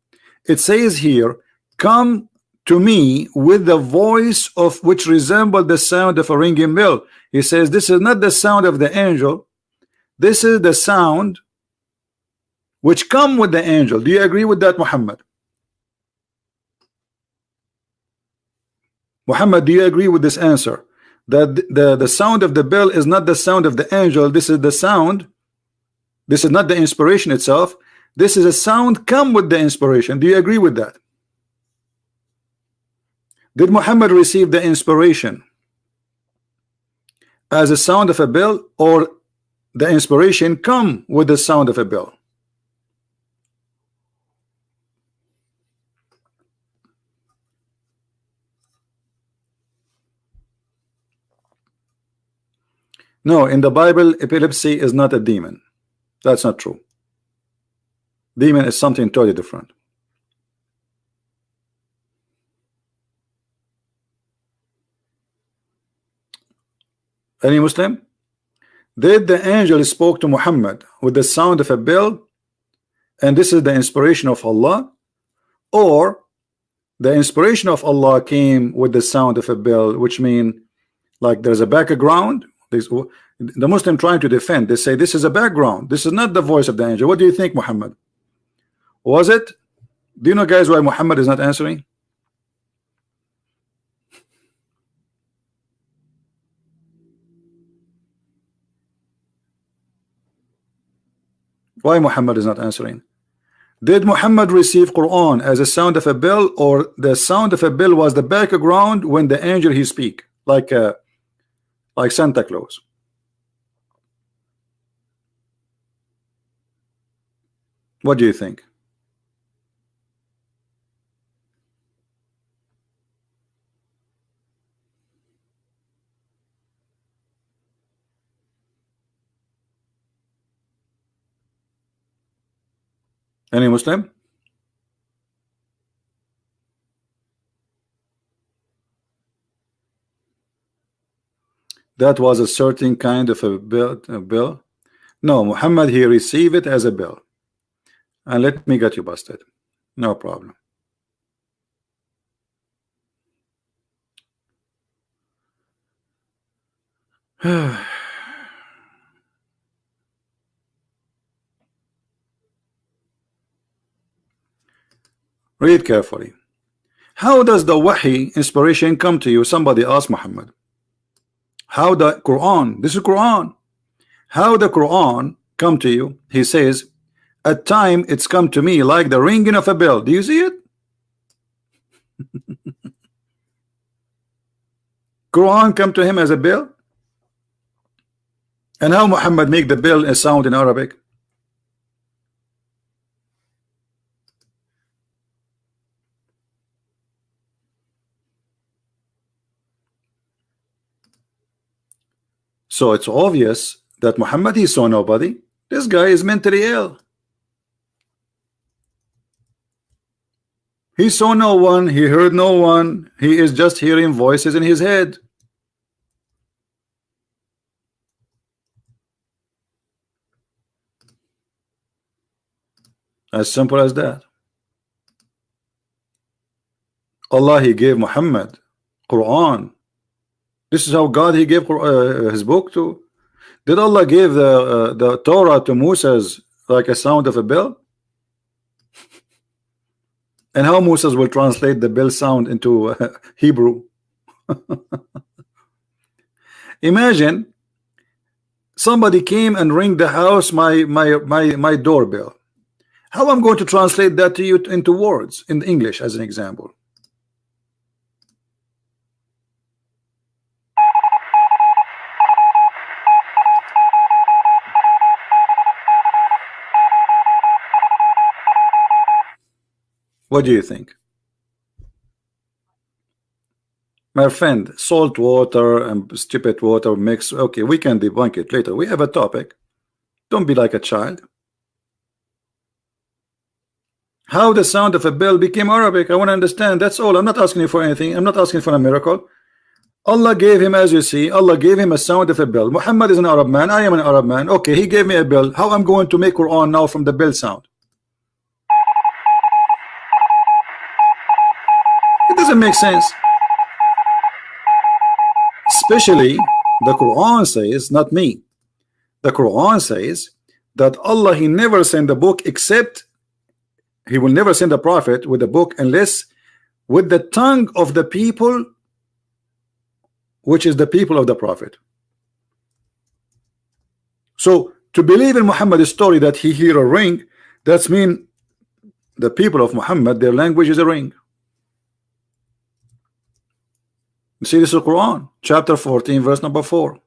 It says here, come to me with the voice of which resembled the sound of a ringing bell. He says this is not the sound of the angel, this is the sound which come with the angel. Do you agree with that, Muhammad? Muhammad, do you agree with this answer, that the sound of the bell is not the sound of the angel? This is the sound, this is not the inspiration itself, this is a sound come with the inspiration. Do you agree with that? Did Muhammad receive the inspiration as a sound of a bell, or the inspiration come with the sound of a bell? No, in the Bible, epilepsy is not a demon. That's not true. Demon is something totally different. Any Muslim? Did the angel spoke to Muhammad with the sound of a bell, and this is the inspiration of Allah, or the inspiration of Allah came with the sound of a bell, which mean like there's a background? The Muslim trying to defend, they say this is a background, this is not the voice of the angel. What do you think, Muhammad? Was it? Do you know, guys, why Muhammad is not answering? Why Muhammad is not answering? Did Muhammad receive Quran as a sound of a bell, or the sound of a bell was the background when the angel he speak, like Santa Claus? What do you think? Any Muslim? That was a certain kind of a bill. No, Muhammad, he received it as a bill. And let me get you busted. No problem. Read carefully. How does the wahi inspiration come to you? Somebody asked Muhammad. How the Quran, this is Quran, how the Quran come to you? He says, at time it's come to me like the ringing of a bell. Do you see it? Quran come to him as a bell. And how Muhammad make the bell a sound in Arabic? So it's obvious that Muhammad, he saw nobody. This guy is mentally ill. He saw no one, he heard no one, he is just hearing voices in his head. As simple as that. Allah, he gave Muhammad Quran. This is how God, he gave his book to. Did Allah give the Torah to Moses like a sound of a bell? And how Moses will translate the bell sound into Hebrew? Imagine somebody came and ring the house, my doorbell. How I'm going to translate that to you into words in English as an example? What do you think? My friend, salt water and stupid water mix. Okay, we can debunk it later. We have a topic. Don't be like a child. How the sound of a bell became Arabic, I want to understand. That's all. I'm not asking you for anything. I'm not asking for a miracle. Allah gave him, as you see, Allah gave him a sound of a bell. Muhammad is an Arab man. I am an Arab man. Okay, he gave me a bell. How I'm going to make Quran now from the bell sound? It doesn't make sense. Especially the Quran says, not me. The Quran says that Allah, he never sent a book except he will never send a prophet with a book unless with the tongue of the people, which is the people of the prophet. So to believe in Muhammad's story that he hear a ring, that's mean the people of Muhammad, their language is a ring. You see, this is Quran chapter 14 verse number 4.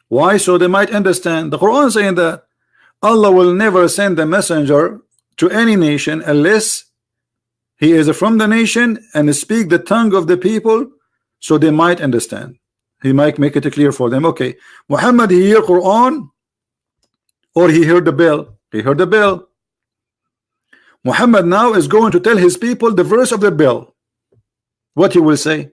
Why? So they might understand. The Quran saying that Allah will never send a messenger to any nation unless he is from the nation and speak the tongue of the people, so they might understand. He might make it clear for them. Okay, Muhammad, he hear Quran or he heard the bell? He heard the bell. Muhammad now is going to tell his people the verse of the bell. What he will say?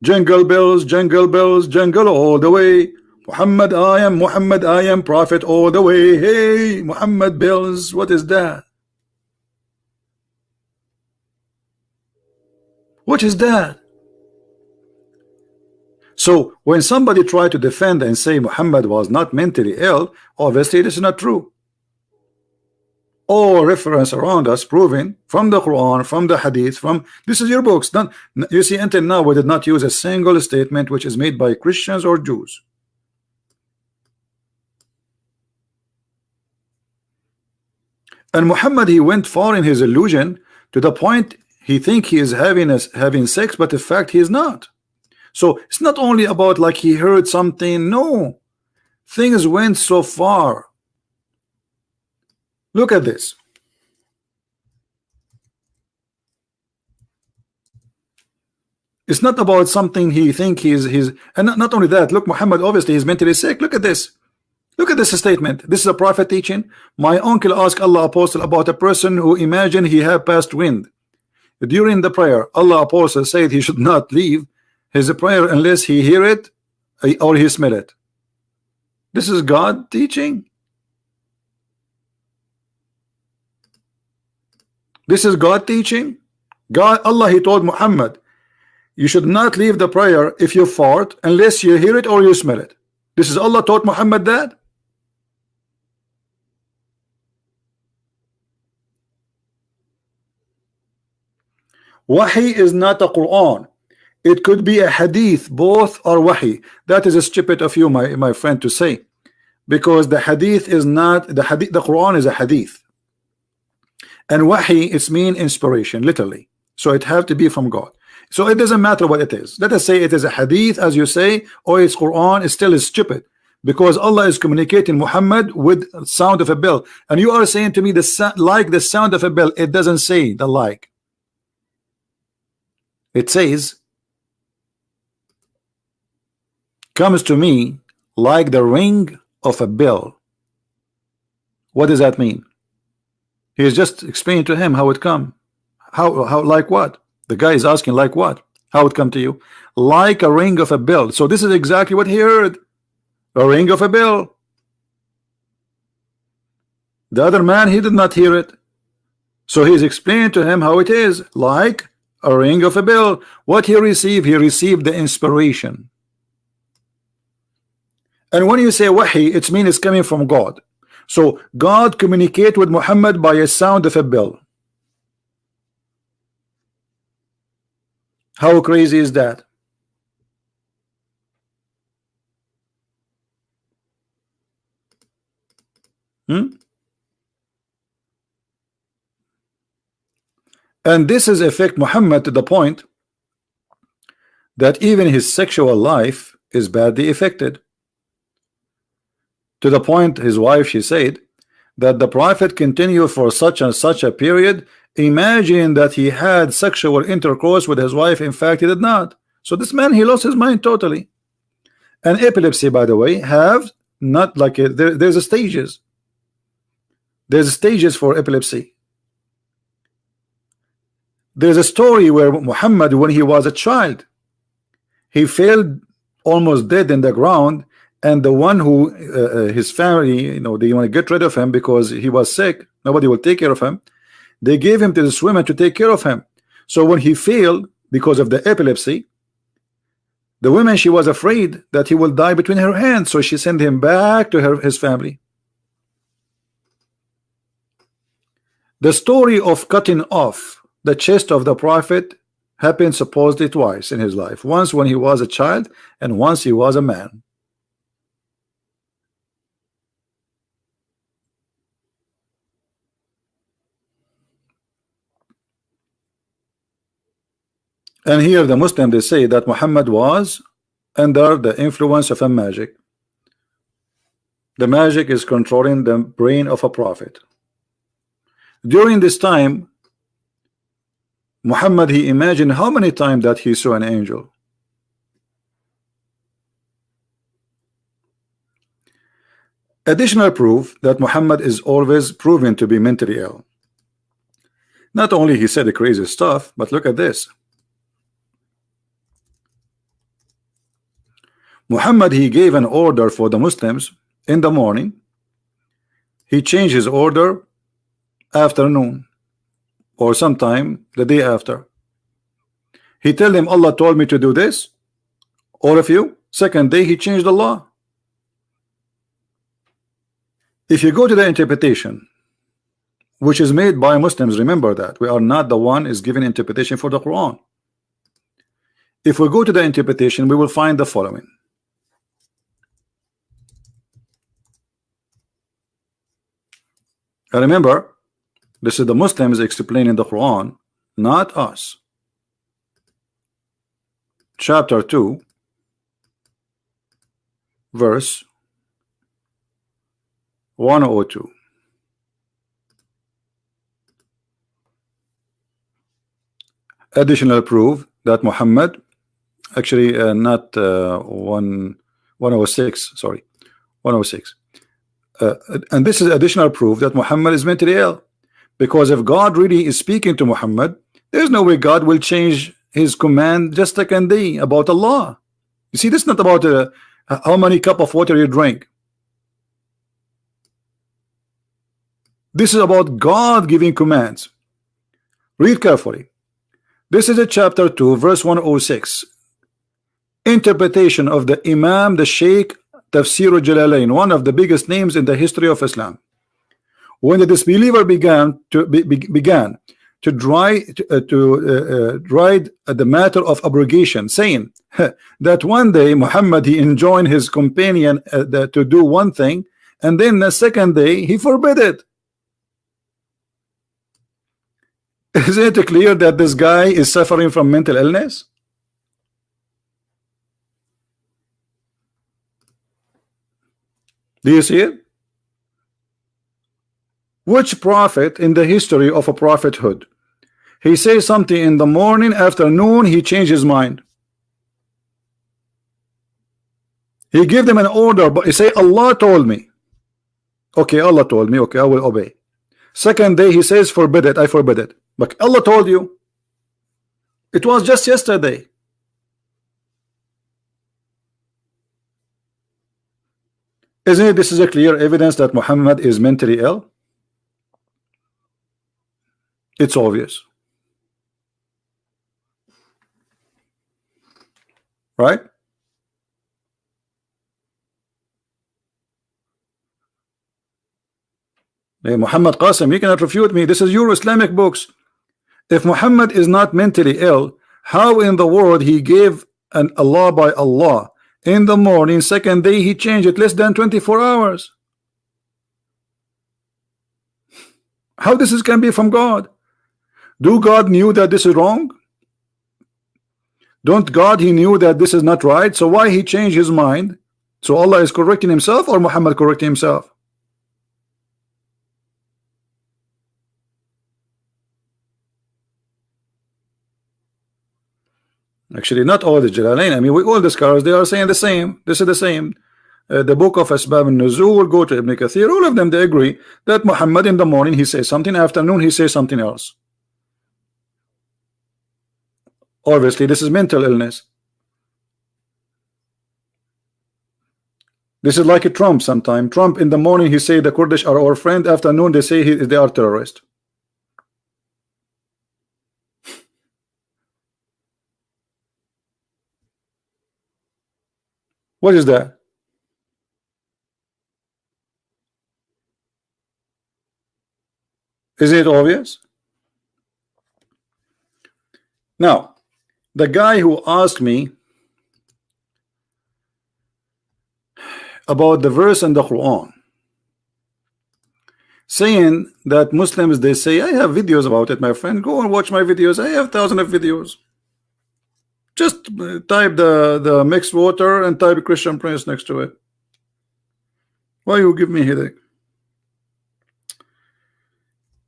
Jingle bells, jingle all the way. Muhammad, I am prophet all the way. Hey, Muhammad bells. What is that? What is that? So when somebody tried to defend and say Muhammad was not mentally ill, obviously this is not true. All reference around us proving from the Quran, from the Hadith, from this is your books. Don't, you see, until now we did not use a single statement which is made by Christians or Jews. And Muhammad, he went far in his illusion to the point he think he is having sex, but in fact he is not. So it's not only about like he heard something. No, things went so far. Look at this. It's not about something he think he's and not only that. Look, Muhammad obviously is mentally sick. Look at this. Look at this statement. This is a prophet teaching. My uncle asked Allah apostle about a person who imagined he had passed wind. During the prayer, Allah apostle said he should not leave his prayer unless he hear it or he smell it. This is God teaching. This is God teaching. God, Allah, he told Muhammad, you should not leave the prayer if you fart unless you hear it or you smell it. This is Allah taught Muhammad that. Wahi is not a Quran. It could be a hadith. Both are wahi. That is a stupid of you, my friend, to say, because the hadith is not the hadith. The Quran is a hadith, and wahi it's mean inspiration, literally. So it have to be from God. So it doesn't matter what it is. Let us say it is a hadith, as you say, or it's Quran. It still is stupid, because Allah is communicating Muhammad with sound of a bell, and you are saying to me like the sound of a bell. It doesn't say the like. It says comes to me like the ring of a bell. What does that mean? He is just explaining to him how it come. How like what? The guy is asking like what? How it come to you? Like a ring of a bell. So this is exactly what he heard. A ring of a bell. The other man, he did not hear it. So he's explaining to him how it is, like a ring of a bell. What he received the inspiration. And when you say wahi, it means it's coming from God. So God communicate with Muhammad by a sound of a bell. How crazy is that? And this is affect Muhammad to the point that even his sexual life is badly affected. To the point his wife, she said that the prophet continued for such and such a period. Imagine that he had sexual intercourse with his wife. In fact, he did not. So this man, he lost his mind totally. And epilepsy, by the way, have not like there's a stages. There's stages for epilepsy. There's a story where Muhammad, when he was a child, he fell almost dead in the ground, and the one who his family, you know, they want to get rid of him because he was sick, nobody will take care of him. They gave him to the swimmer to take care of him. So when he failed because of the epilepsy, the woman, she was afraid that he will die between her hands, so she sent him back to his family. The story of cutting off the chest of the prophet happened supposedly twice in his life. Once when he was a child, and once he was a man. And here the Muslims, they say that Muhammad was under the influence of a magic. The magic is controlling the brain of a prophet. During this time, Muhammad, he imagined how many times that he saw an angel. Additional proof that Muhammad is always proven to be mentally ill. Not only he said the crazy stuff, but look at this. Muhammad, he gave an order for the Muslims in the morning. He changed his order afternoon or sometime the day after. He tell them, Allah told me to do this, all of you. Second day he changed the law. If you go to the interpretation which is made by Muslims, remember that we are not the one is giving interpretation for the Quran. If we go to the interpretation, we will find the following. And remember, this is the Muslims explaining the Quran, not us. Chapter 2, verse 102. Additional proof that Muhammad, actually not 106, sorry, 106. And this is additional proof that Muhammad is mentally ill, because if God really is speaking to Muhammad, there's no way God will change his command just like a day about Allah. You see, this is not about how many cup of water you drink. This is about God giving commands. Read carefully. This is a chapter 2, verse 106. Interpretation of the Imam, the Sheikh Tafsir al-Jalalain, one of the biggest names in the history of Islam. When the disbeliever began to ride the matter of abrogation, saying that one day Muhammad, he enjoined his companion to do one thing, and then the second day he forbid it. Isn't it clear that this guy is suffering from mental illness? Do you see it? Which prophet in the history of a prophethood, he says something in the morning, afternoon he changed his mind? He gave them an order, but he say Allah told me. Okay, Allah told me, okay, I will obey. Second day he says forbid it, I forbid it. But Allah told you. It was just yesterday. Isn't it, this is a clear evidence that Muhammad is mentally ill? It's obvious. Right? Hey, Muhammad Qasim, you cannot refute me. This is your Islamic books. If Muhammad is not mentally ill, how in the world he gave an Allah by Allah in the morning, second day he changed it less than 24 hours? How this can be from God? Do God knew that this is wrong? Don't God, he knew that this is not right, so why he changed his mind? So Allah is correcting himself or Muhammad correcting himself? Actually, not all the Jalalain. I mean, we all the scholars, they are saying the same. This is the same. The book of Asbab al-Nuzul, go to Ibn Kathir, all of them, they agree that Muhammad in the morning he says something, afternoon he says something else. Obviously, this is mental illness. This is like a Trump sometime. Trump in the morning he say the Kurdish are our friend, afternoon they say they are terrorists. What is that? Is it obvious? Now, the guy who asked me about the verse in the Quran, saying that Muslims, they say, I have videos about it, my friend. Go and watch my videos. I have thousands of videos. Just type the mixed water and type Christian Prince next to it. Why you give me a headache?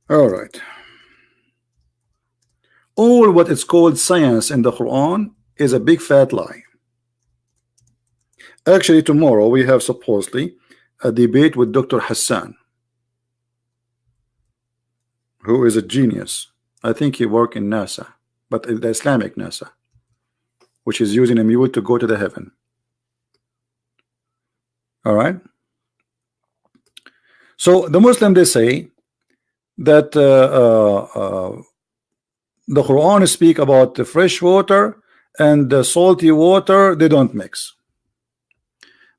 All right. All what is called science in the Quran is a big fat lie. Actually, tomorrow we have supposedly a debate with Dr. Hassan, who is a genius. I think he works in NASA, but the Islamic NASA, which is using a mule to go to the heaven. All right. So the Muslim, they say that the Quran speak about the fresh water and the salty water, they don't mix.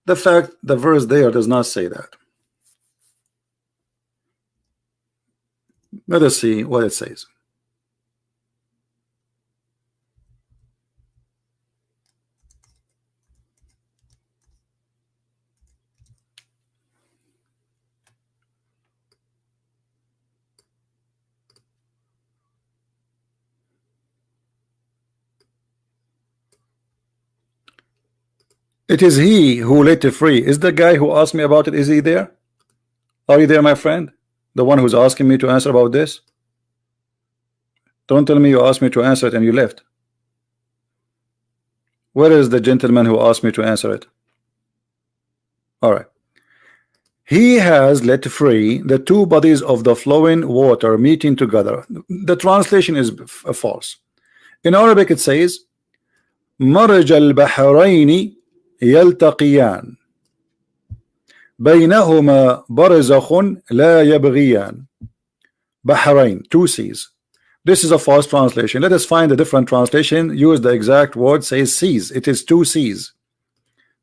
The fact the verse there does not say that. Let us see what it says. It is he who let it free. Is the guy who asked me about it, is he there? Are you there, my friend? The one who's asking me to answer about this? Don't tell me you asked me to answer it and you left. Where is the gentleman who asked me to answer it? All right. He has let free the two bodies of the flowing water meeting together. The translation is false. In Arabic it says مرج البحرين يلتقيان بينهما برزخ لا يبغيان. Bahrain, two seas. This is a false translation. Let us find a different translation. Use the exact word, says seas. It is two seas.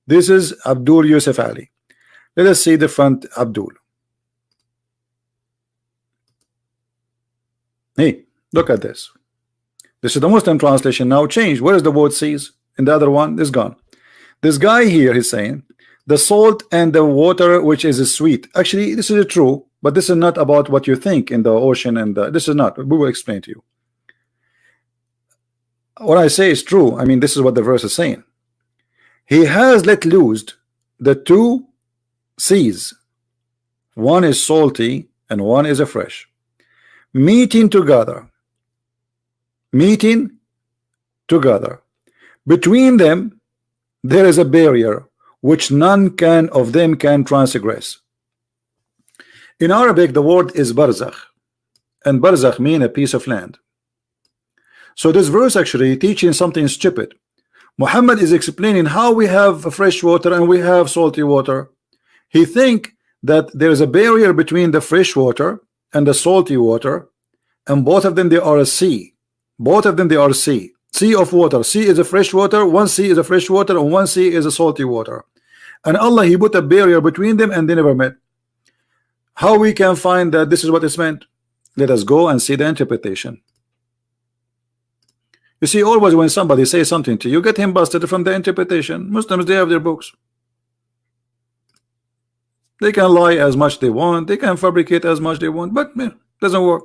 This is Abdul Yusuf Ali. Let us see different Abdul. Hey, look at this. This is the Muslim translation. Now change. Where is the word seas? In the other one is gone. This guy here is saying the salt and the water which is sweet. Actually, this is true, but this is not about what you think in the ocean, and this is not. We will explain to you. what I say is true. I mean, this is what the verse is saying. He has let loose the two seas. One is salty and one is a fresh. Meeting together. Meeting together. Between them there is a barrier which none of them can transgress. In Arabic the word is barzakh, and barzakh mean a piece of land. So this verse actually teaching something stupid. Muhammad is explaining how we have fresh water and we have salty water. He think that there is a barrier between the fresh water and the salty water, and both of them they are a sea. Both of them they are sea. Sea of water. Sea is a fresh water. One sea is a fresh water and one sea is a salty water. And Allah he put a barrier between them and they never met. How we can find that this is what it's meant? Let us go and see the interpretation. You see, always when somebody says something to you, get him busted from the interpretation. Muslims, they have their books. They can lie as much they want, they can fabricate as much they want, but it doesn't work.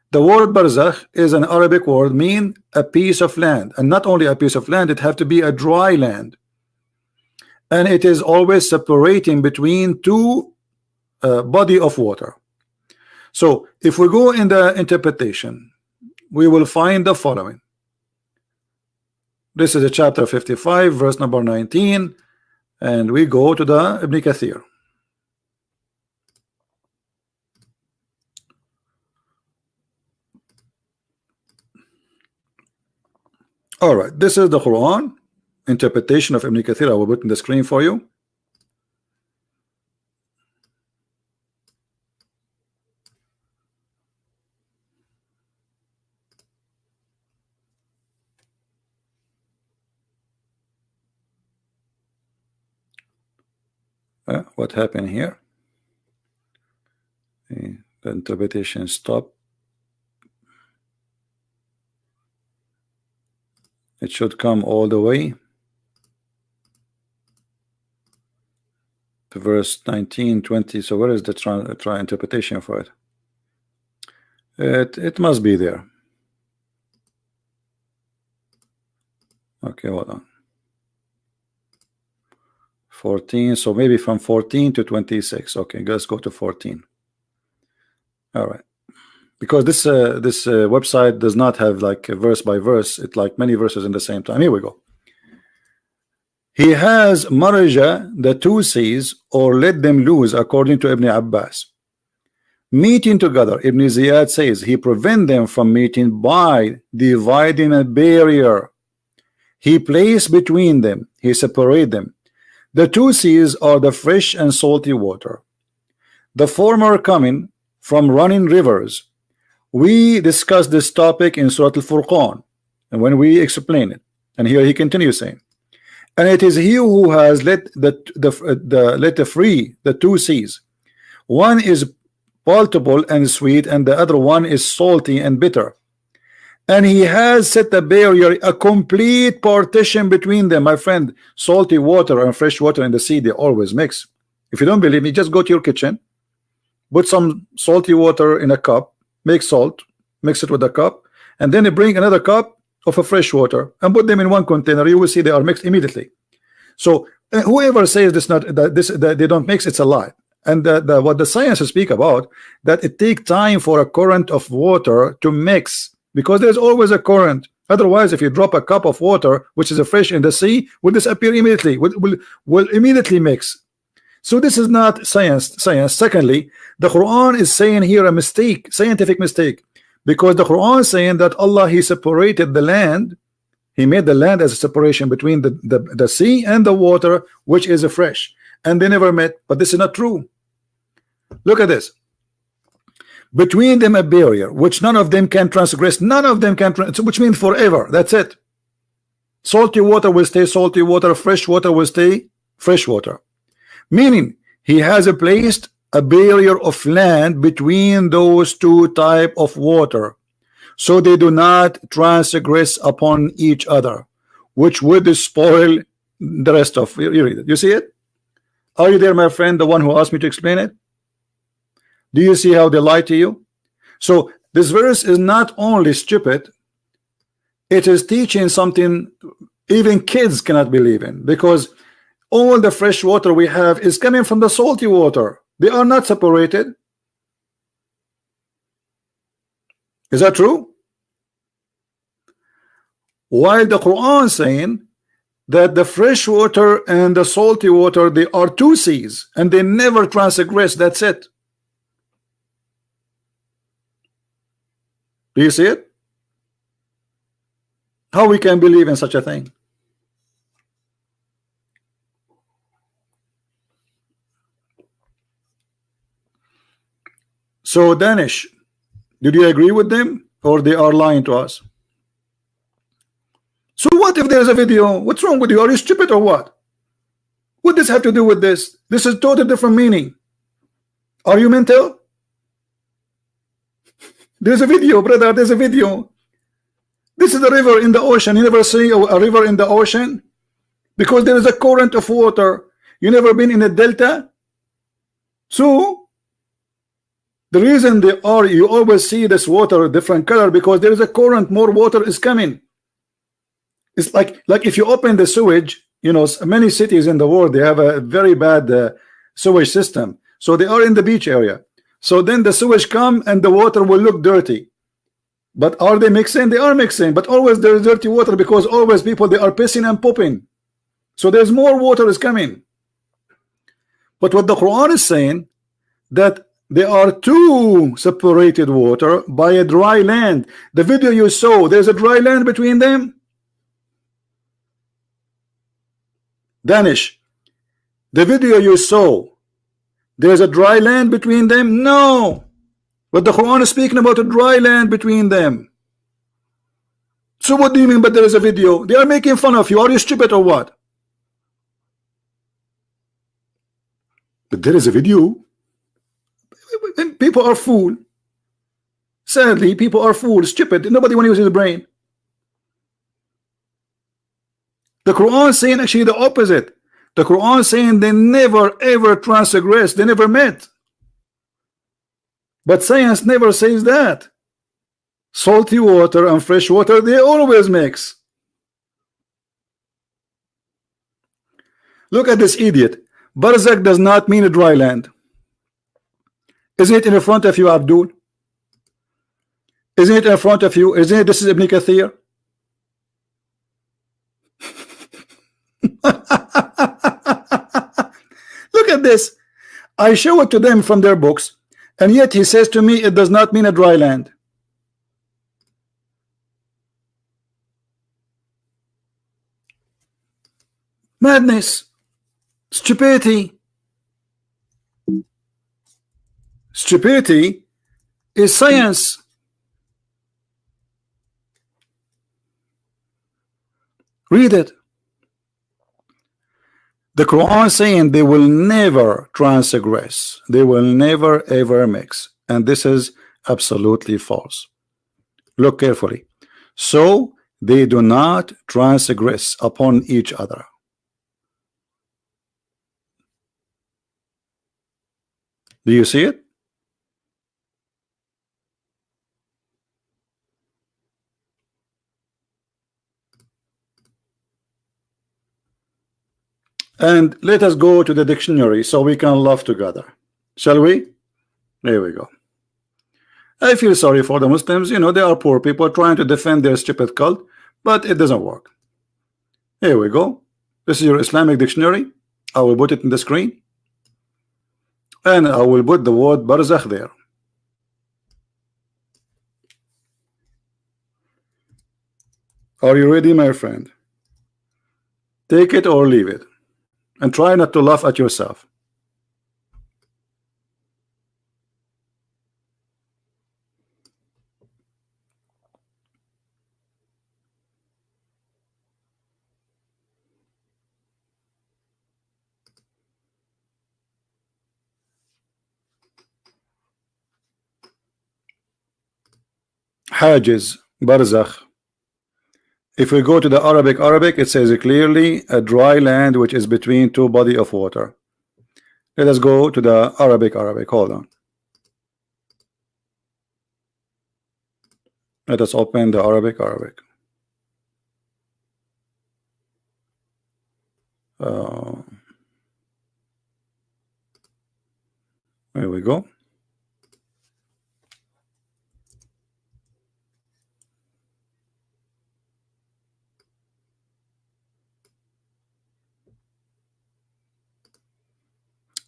The word barzakh is an Arabic word, mean a piece of land, and not only a piece of land, it have to be a dry land, and it is always separating between two body of water. So if we go in the interpretation, we will find the following. This is a chapter 55 verse number 19, and we go to the Ibn Kathir. All right, this is the Quran interpretation of Ibn Kathir. I will put in the screen for you. What happened here? The interpretation stopped. It should come all the way to verse 19, 20. So where is the try interpretation for it? It must be there. Okay, hold on. 14, so maybe from 14 to 26. Okay, let's go to 14. All right, because this website does not have like a verse by verse. It's like many verses in the same time. Here we go. He has maraja the two seas, or let them loose, according to Ibn Abbas. Meeting together, Ibn Ziyad says he prevent them from meeting by dividing a barrier. He placed between them, he separate them. The two seas are the fresh and salty water, the former coming from running rivers. We discussed this topic in Surah Al-Furqan, and when we explain it, and here he continues saying, and it is he who has let free the two seas. One is palatable and sweet, and the other one is salty and bitter. And he has set a barrier, a complete partition between them. My friend, salty water and fresh water in the sea, they always mix. If you don't believe me, just go to your kitchen, put some salty water in a cup, make salt, mix it with a cup, and then you bring another cup of a fresh water and put them in one container. You will see they are mixed immediately. So whoever says that they don't mix, it's a lie. And what the science speak about, that it takes time for a current of water to mix, because there's always a current. Otherwise, if you drop a cup of water which is a fresh in the sea, will disappear immediately, will immediately mix. So this is not science. Secondly, the Quran is saying here a mistake, scientific mistake, because the Quran is saying that Allah, he separated the land, he made the land as a separation between the sea and the water, which is a fresh, and they never met. But this is not true. Look at this. Between them a barrier which none of them can transgress. None of them can, which means forever. That's it. Salty water will stay salty water, fresh water will stay fresh water. Meaning he has placed a barrier of land between those two type of water, so they do not transgress upon each other, which would spoil the rest of you. Read it. You see it? Are you there, my friend, the one who asked me to explain it? Do you see how they lie to you? So this verse is not only stupid, It is teaching something even kids cannot believe in, because all the fresh water we have is coming from the salty water. They are not separated. Is that true? While the Quran saying that the fresh water and the salty water, they are two seas and they never transgress. That's it. Do you see it? How we can believe in such a thing? So Danish, did you agree with them, or they are lying to us? So what if there's a video? What's wrong with you? Are you stupid or what? What does this have to do with this? This is totally different meaning. Are you mental? There's a video, brother. There's a video. This is a river in the ocean. You never see a river in the ocean because there is a current of water. You never been in a delta. So the reason they are, you always see this water different color, because there is a current, more water is coming. It's like if you open the sewage, you know, many cities in the world, they have a very bad sewage system. So they are in the beach area. So then the sewage come and the water will look dirty. But are they mixing? They are mixing, but always there is dirty water, because always people, they are pissing and pooping. So there's more water is coming. But what the Quran is saying, that there are two separated water by a dry land. The video you saw, there's a dry land between them. Danish, the video you saw, there's a dry land between them? No. But the Quran is speaking about a dry land between them. So what do you mean but there is a video? They are making fun of you. Are you stupid or what? But there is a video. People are fool. Sadly, people are fools, stupid. Nobody want to use his brain. The Quran saying actually the opposite. The Quran saying they never ever transgress. They never met. But science never says that. Salty water and fresh water, they always mix. Look at this idiot. Barzakh does not mean a dry land. Isn't it in front of you, Abdul? Isn't it in front of you? Isn't it this is Ibn Kathir? Look at this. I show it to them from their books, and yet he says to me it does not mean a dry land. Madness, stupidity. Stupidity is science. Read it. The Quran saying they will never transgress, they will never ever mix, and this is absolutely false. Look carefully. So they do not transgress upon each other. Do you see it? And let us go to the dictionary so we can laugh together. Shall we? There we go. I feel sorry for the Muslims. You know, they are poor people trying to defend their stupid cult, but it doesn't work. Here we go. This is your Islamic dictionary. I will put it in the screen. And I will put the word barzakh there. Are you ready, my friend? Take it or leave it. And try not to laugh at yourself. Hajiz, barzakh. If we go to the Arabic, it says clearly a dry land which is between two bodies of water. Let us go to the Arabic. Hold on. Let us open the Arabic.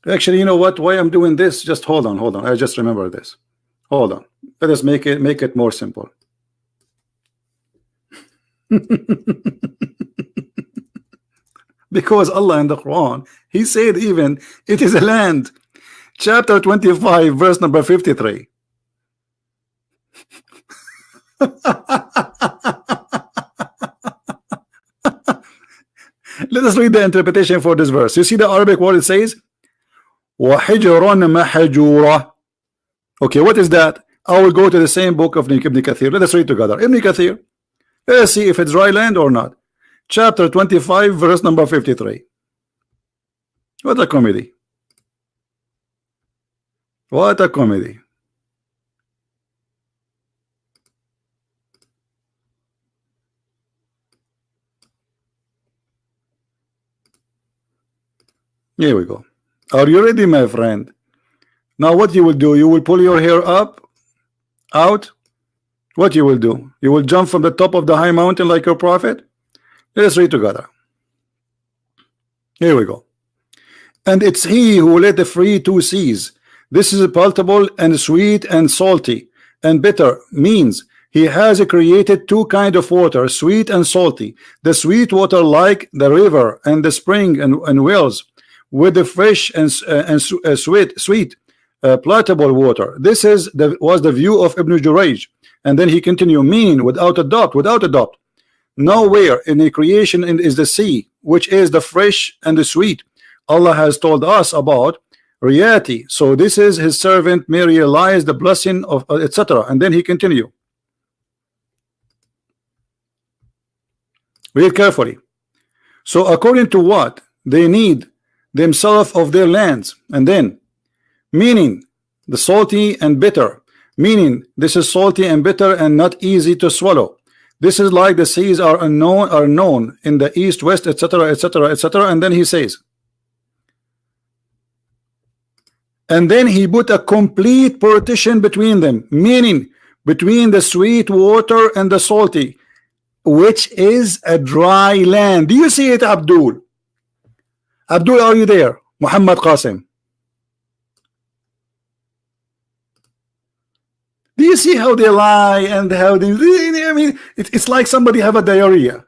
Actually, you know what? Why I'm doing this? Just hold on, hold on. I just remember this. Hold on. Let us make it more simple. Because Allah in the Quran, He said even it is a land. Chapter 25, verse number 53. Let us read the interpretation for this verse. You see the Arabic word, it says وَحِجْرًا مَحْجُورًا. Okay, what is that? I will go to the same book of Ibn Kathir. Let us read together. Ibn Kathir. Let us see if it's dry land or not. Chapter 25, verse number 53. What a comedy. What a comedy. Here we go. Are you ready, my friend? Now what you will do, you will pull your hair up, out. What you will do? You will jump from the top of the high mountain like your prophet? Let us read together. Here we go. And it's he who let the free two seas. This is palatable and sweet and salty and bitter, means he has created two kinds of water, sweet and salty. The sweet water like the river and the spring and wells, with the fresh and sweet palatable water. This was the view of Ibn Jurayj. And then he continued, meaning without a doubt, nowhere in the creation is the sea, which is the fresh and the sweet. Allah has told us about reality. So this is his servant may realize the blessing of etc. And then he continued. Read carefully. So according to what they need themselves of their lands, and then meaning the salty and bitter, meaning this is salty and bitter and not easy to swallow. This is like the seas are known in the east, west, etc., etc., etc. And then he says, and then he put a complete partition between them, meaning between the sweet water and the salty, which is a dry land. Do you see it, Abdul? Abdul, are you there? Muhammad Qasim. Do you see how they lie and how they, I mean, it's like somebody have a diarrhea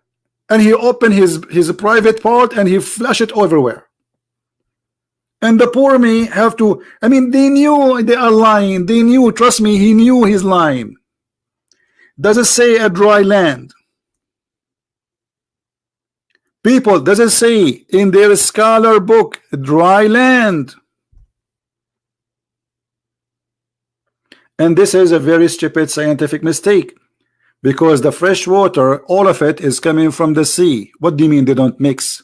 and he open his private part and he flush it everywhere. And the poor me have to, I mean, they knew they are lying. They knew, trust me, he knew he's lying. Does it say a dry land? People, does it say in their scholar book dry land? And this is a very stupid scientific mistake, because the fresh water, all of it is coming from the sea. What do you mean they don't mix?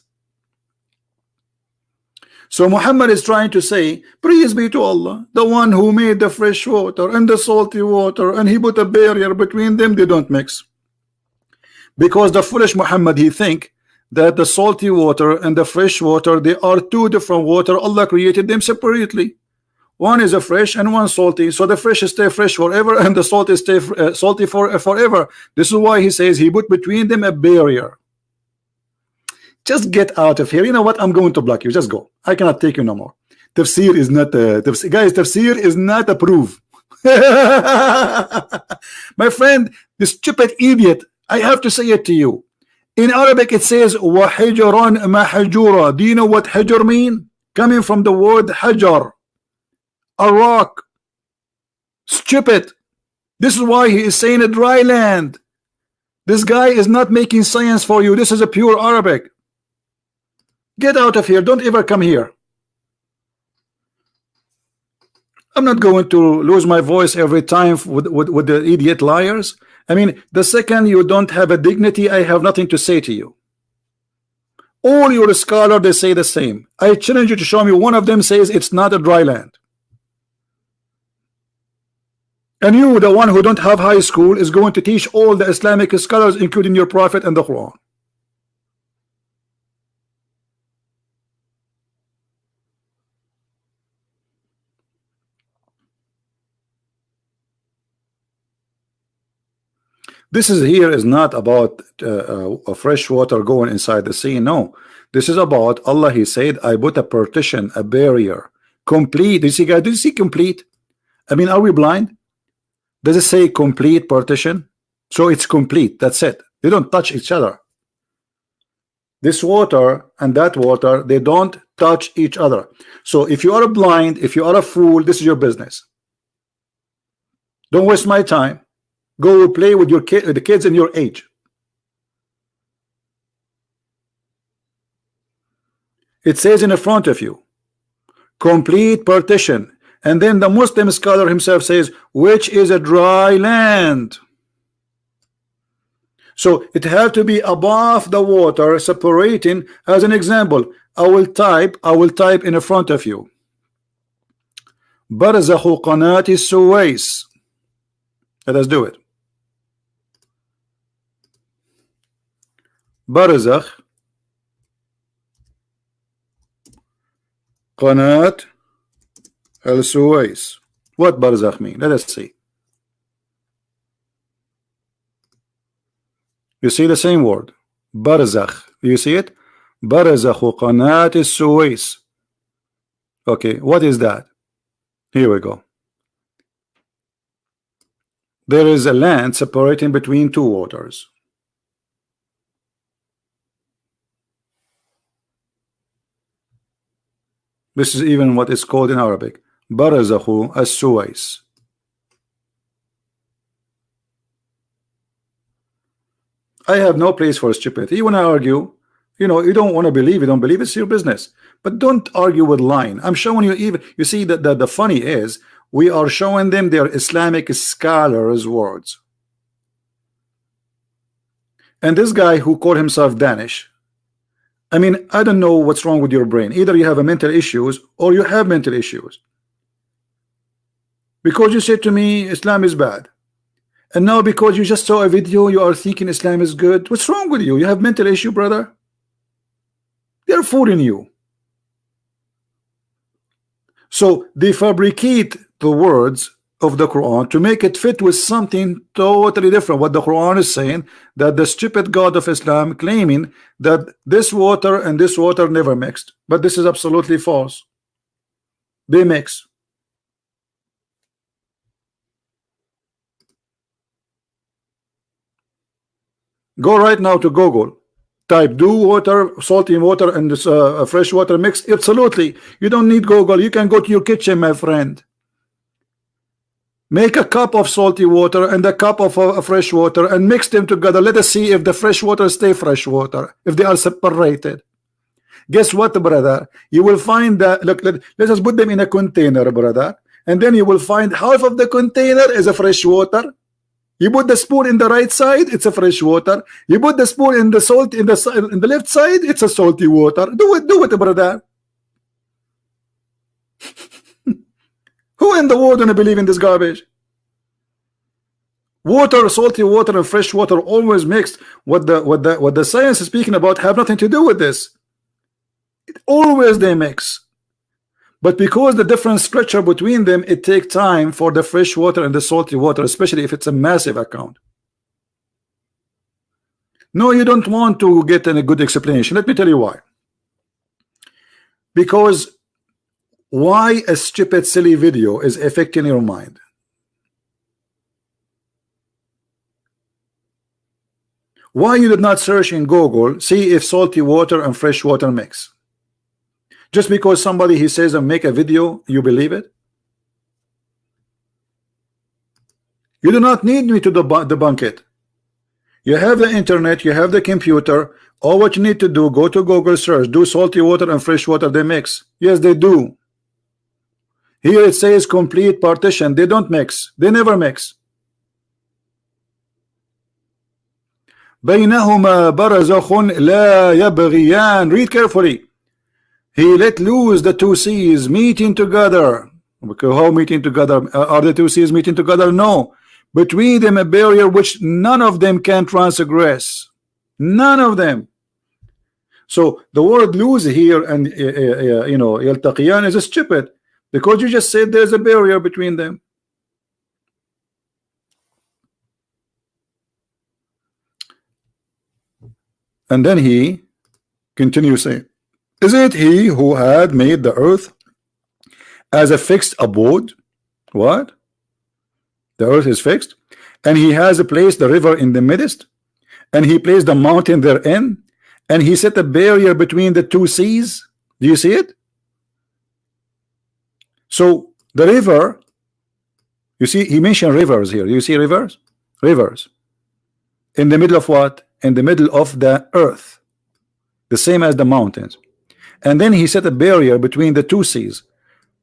So Muhammad is trying to say, praise be to Allah, the one who made the fresh water and the salty water, and he put a barrier between them. They don't mix. Because the foolish Muhammad, he think that the salty water and the fresh water, they are two different water. Allah created them separately. One is a fresh and one salty. So the fresh stay fresh forever and the salty stay salty forever. This is why he says he put between them a barrier. Just get out of here. You know what? I'm going to block you. Just go. I cannot take you no more. Tafsir is not guys, tafsir is not approved. My friend, this stupid idiot, I have to say it to you. In Arabic it says وَحِجْرًا مَحْجُورًا. Do you know what hijr mean? Coming from the word hajar, a rock. Stupid. This is why he is saying a dry land. This guy is not making science for you. This is a pure Arabic. Get out of here. Don't ever come here. I'm not going to lose my voice every time with the idiot liars. I mean, the second you don't have a dignity, I have nothing to say to you. All your scholars, they say the same. I challenge you to show me one of them says it's not a dry land. And you, the one who don't have high school, is going to teach all the Islamic scholars, including your prophet and the Quran. This is here is not about fresh water going inside the sea. No, this is about Allah. He said, I put a partition, a barrier Complete. Do you see, guys? Do you see complete? I mean, are we blind? Does it say complete partition? So it's complete. That's it. They don't touch each other. This water and that water, they don't touch each other. So if you are blind, if you are a fool, this is your business. Don't waste my time. Go play with your kid, the kids in your age. It says in the front of you, complete partition. And then the Muslim scholar himself says, which is a dry land. So it has to be above the water, separating. As an example, I will type in front of you, Barzakh Qanat Suwais. Let us do it. Barzakh Qanat al-Suwais. What Barzakh mean? Let us see. You see the same word, Barzakh. You see it? Barzakh Qanat al-Suwais. Okay, what is that? Here we go. There is a land separating between two waters. This is even what is called in Arabic, Barzakh as-Suwais. I have no place for stupidity. You want to argue, you know, you don't want to believe, you don't believe, it's your business. But don't argue with lying. I'm showing you, even you see that the funny is we are showing them their Islamic scholars' words. And this guy who called himself Danish, I mean, I don't know what's wrong with your brain. Either you have a mental issues or you have mental issues. Because you said to me Islam is bad. And now because you just saw a video, you are thinking Islam is good. What's wrong with you? You have mental issue, brother. They're fooling you. So they fabricate the words of the Quran to make it fit with something totally different. What the Quran is saying, that the stupid God of Islam claiming that this water and this water never mixed. But this is absolutely false. They mix. Go right now to Google, type do water, salty water and this fresh water mix. Absolutely, you don't need Google. You can go to your kitchen, my friend. Make a cup of salty water and a cup of fresh water and mix them together. Let us see if the fresh water stay fresh water, if they are separated. Guess what, brother? You will find that, look, let us put them in a container, brother, and then you will find half of the container is a fresh water. You put the spoon in the right side, it's a fresh water. You put the spoon in the salt in the left side, it's a salty water. Do it, brother. Who in the world gonna believe in this garbage? Water, salty water, and fresh water always mixed. What the science is speaking about have nothing to do with this. Always they mix. But because the different structure between them, it takes time for the fresh water and the salty water, especially if it's a massive account. No, you don't want to get a good explanation. Let me tell you why. Because why a stupid, silly video is affecting your mind. Why you did not search in Google, see if salty water and fresh water mix? Just because somebody he says and make a video, you believe it? You do not need me to debunk it. You have the internet, you have the computer. All what you need to do, go to Google search, do salty water and fresh water, they mix. Yes, they do. Here it says complete partition. They don't mix. They never mix. بينهما برزخ لا يبغيان. Read carefully. He let loose the two seas meeting together. How meeting together? Are the two seas meeting together? No. Between them a barrier which none of them can transgress. None of them. So the word lose here and you know يلتقيان is stupid because you just said there's a barrier between them. And then he continues saying, is it he who had made the earth as a fixed abode. What? The earth is fixed, and he has placed the river in the midst, and he placed the mountain therein, and he set a barrier between the two seas. Do you see it? So the river, you see, he mentioned rivers here. You see rivers? Rivers. In the middle of what? In the middle of the earth. The same as the mountains. And then he set a barrier between the two seas.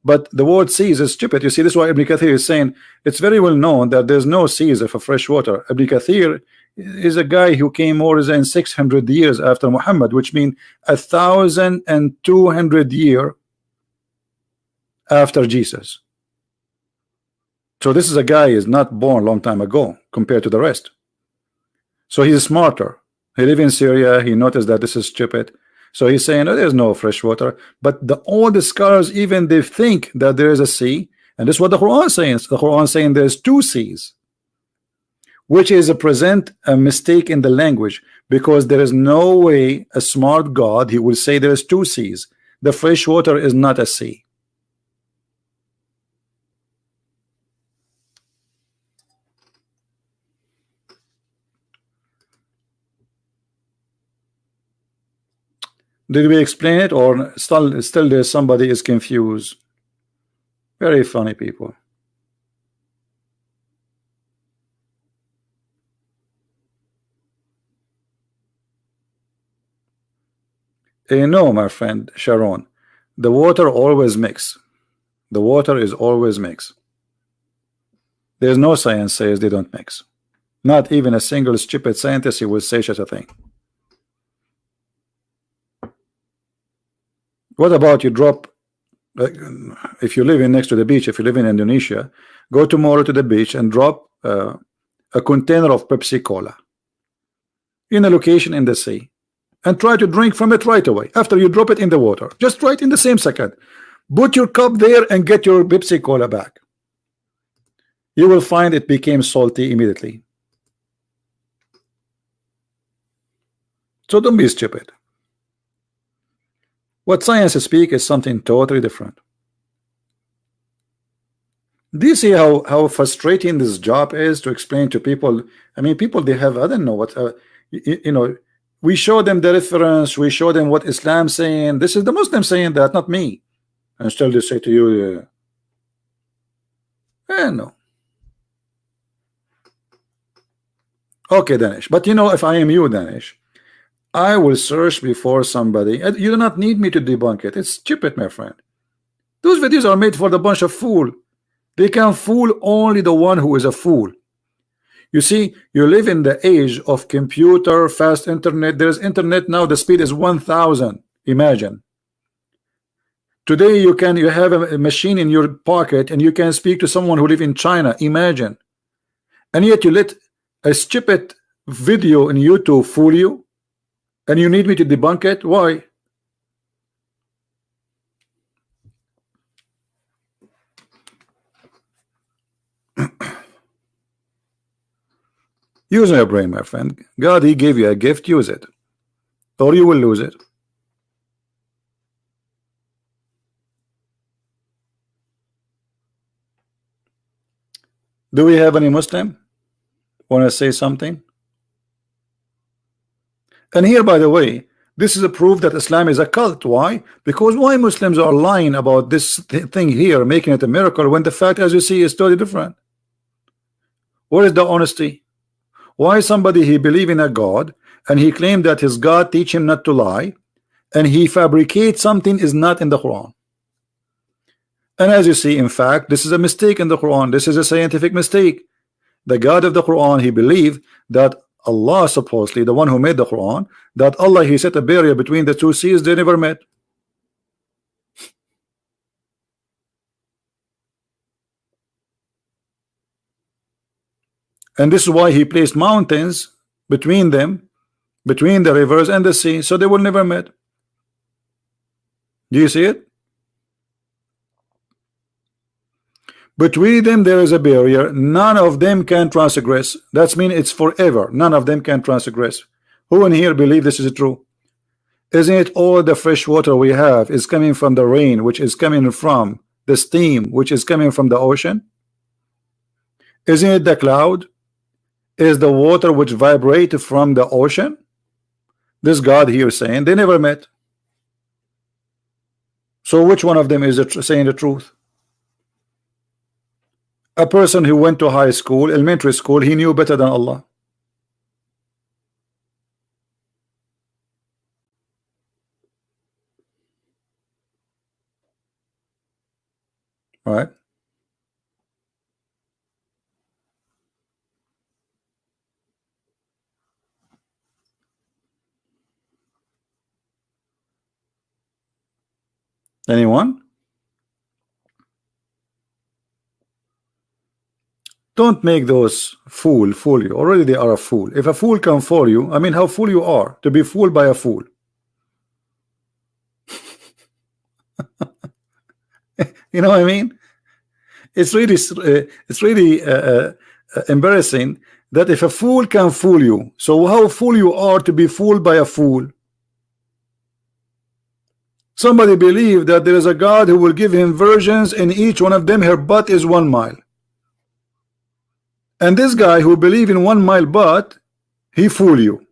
But the word seas is stupid. You see, this is why Ibn Kathir is saying it's very well known that there's no seas for fresh water. Ibn Kathir is a guy who came more than 600 years after Muhammad, which means 1,200 years after Jesus. So this is a guy is not born a long time ago compared to the rest. So he's smarter. He lives in Syria. He noticed that this is stupid. So he's saying, oh, there's no fresh water. But all the scholars, even they think that there is a sea. And this is what the Quran is saying. The Quran is saying there's two seas, which is a mistake in the language, because there is no way a smart God, he will say there's two seas. The fresh water is not a sea. Did we explain it, or still there's somebody is confused? Very funny people. No, my friend Sharon, the water always mix. The water is always mix. There's no science says they don't mix. Not even a single stupid scientist who will say such a thing. What about you drop, if you live in next to the beach, if you live in Indonesia, go tomorrow to the beach and drop a container of Pepsi Cola in a location in the sea, and try to drink from it right away after you drop it in the water. Just right in the same second. Put your cup there and get your Pepsi Cola back. You will find it became salty immediately. So don't be stupid. What science speak is something totally different. Do you see how frustrating this job is to explain to people? I mean, people, they have, I don't know what, you know, we show them the reference, we show them what Islam saying. This is the Muslim saying that, not me. And still they say to you, no. Okay, Danish. But you know, if I am you, Danish, I will search before somebody. You do not need me to debunk it. It's stupid, my friend. Those videos are made for the bunch of fool. They can fool only the one who is a fool. You see, you live in the age of computer, fast internet. There's internet now. The speed is 1,000. Imagine. Today you have a machine in your pocket and you can speak to someone who live in China. Imagine. And yet you let a stupid video in YouTube fool you. And you need me to debunk it? Why? Use your brain, my friend. God, he gave you a gift, use it, or you will lose it. Do we have any Muslim want to say something? And here, by the way, this is a proof that Islam is a cult. Why? Because why Muslims are lying about this thing here, making it a miracle, when the fact, as you see, is totally different. Where is the honesty? Why somebody he believe in a God and he claimed that his God teach him not to lie, and he fabricates something is not in the Quran? And as you see, in fact, this is a mistake in the Quran. This is a scientific mistake. The God of the Quran, he believed that Allah, supposedly the one who made the Quran, that Allah, he set a barrier between the two seas they never met. And this is why he placed mountains between them, between the rivers and the sea, so they will never meet. Do you see it? Between them there is a barrier. None of them can transgress. That means it's forever. None of them can transgress. Who in here believe this is true? Isn't it all the fresh water we have is coming from the rain, which is coming from the steam which is coming from the ocean? Isn't it the cloud? Is the water which vibrate from the ocean? This God here saying they never met. So which one of them is saying the truth? A person who went to high school, elementary school, he knew better than Allah. Right? Anyone? Don't make those fool you. Already they are a fool. If a fool can fool you, I mean, how fool you are to be fooled by a fool. You know what I mean? It's really embarrassing that if a fool can fool you, so how fool you are to be fooled by a fool. Somebody believe that there is a God who will give him virgins, and each one of them her butt is 1 mile. And this guy who believe in 1 mile butt, he fool you.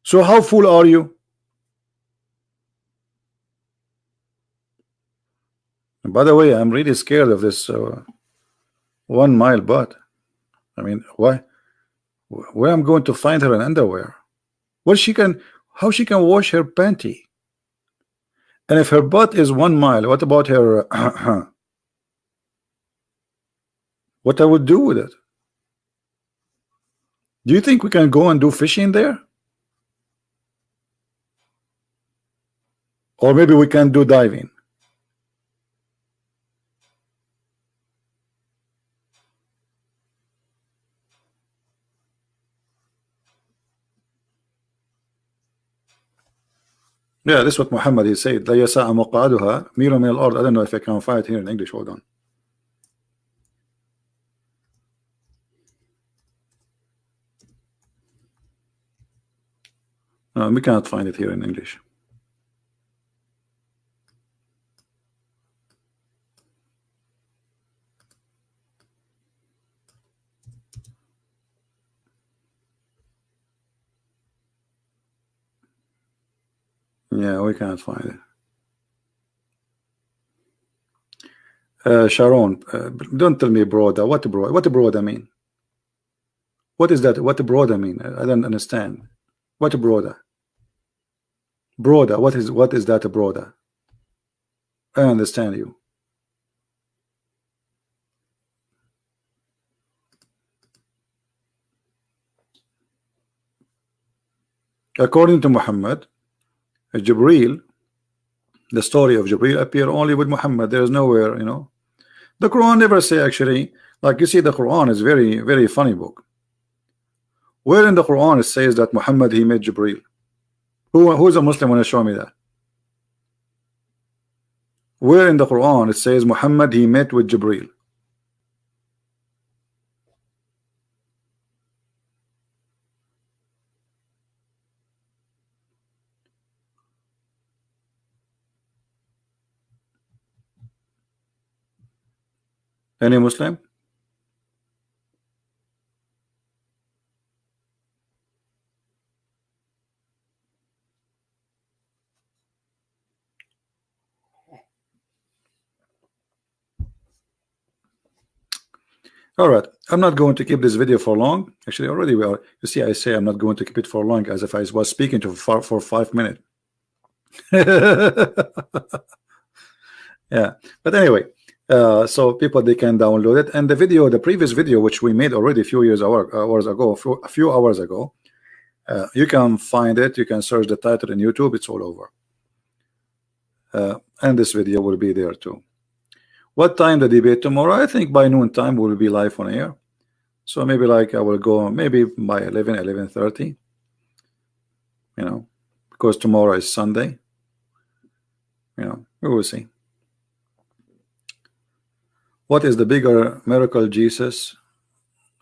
So how fool are you? And by the way, I'm really scared of this 1 mile butt. I mean, why? Where I'm going to find her in underwear? How she can wash her panty? And if her butt is 1 mile, what about her? What I would do with it? Do you think we can go and do fishing there? Or maybe we can do diving. Yeah, this is what Muhammad he said. لا يسع مقعدها ميل من الأرض. I don't know if I can find it here in English. Hold on. No, we cannot find it here in English. Yeah, we can't find it. Sharon, don't tell me broda. What broda? What broda mean? What is that? What broda mean? I don't understand. What broda? Broda. What is that broda? I understand you. According to Muhammad, Jibreel, the story of Jibreel appear only with Muhammad. There is nowhere, you know. The Quran never say actually. Like you see, the Quran is very funny book. Where in the Quran it says that Muhammad he met Jibreel? Who's a Muslim want to show me that? Where in the Quran it says Muhammad he met with Jibreel? Any Muslim? All right, I'm not going to keep this video for long. Actually, already we are. You see, I say I'm not going to keep it for long, as if I was speaking to for 5 minutes. Yeah, but anyway, so people they can download it, and the previous video which we made already a few hours ago, you can find it. You can search the title in YouTube. It's all over, and this video will be there too. What time the debate tomorrow? I think by noon time we'll be live on air. So maybe like I will go maybe by 11:30. You know, because tomorrow is Sunday. You know, we will see. What is the bigger miracle, Jesus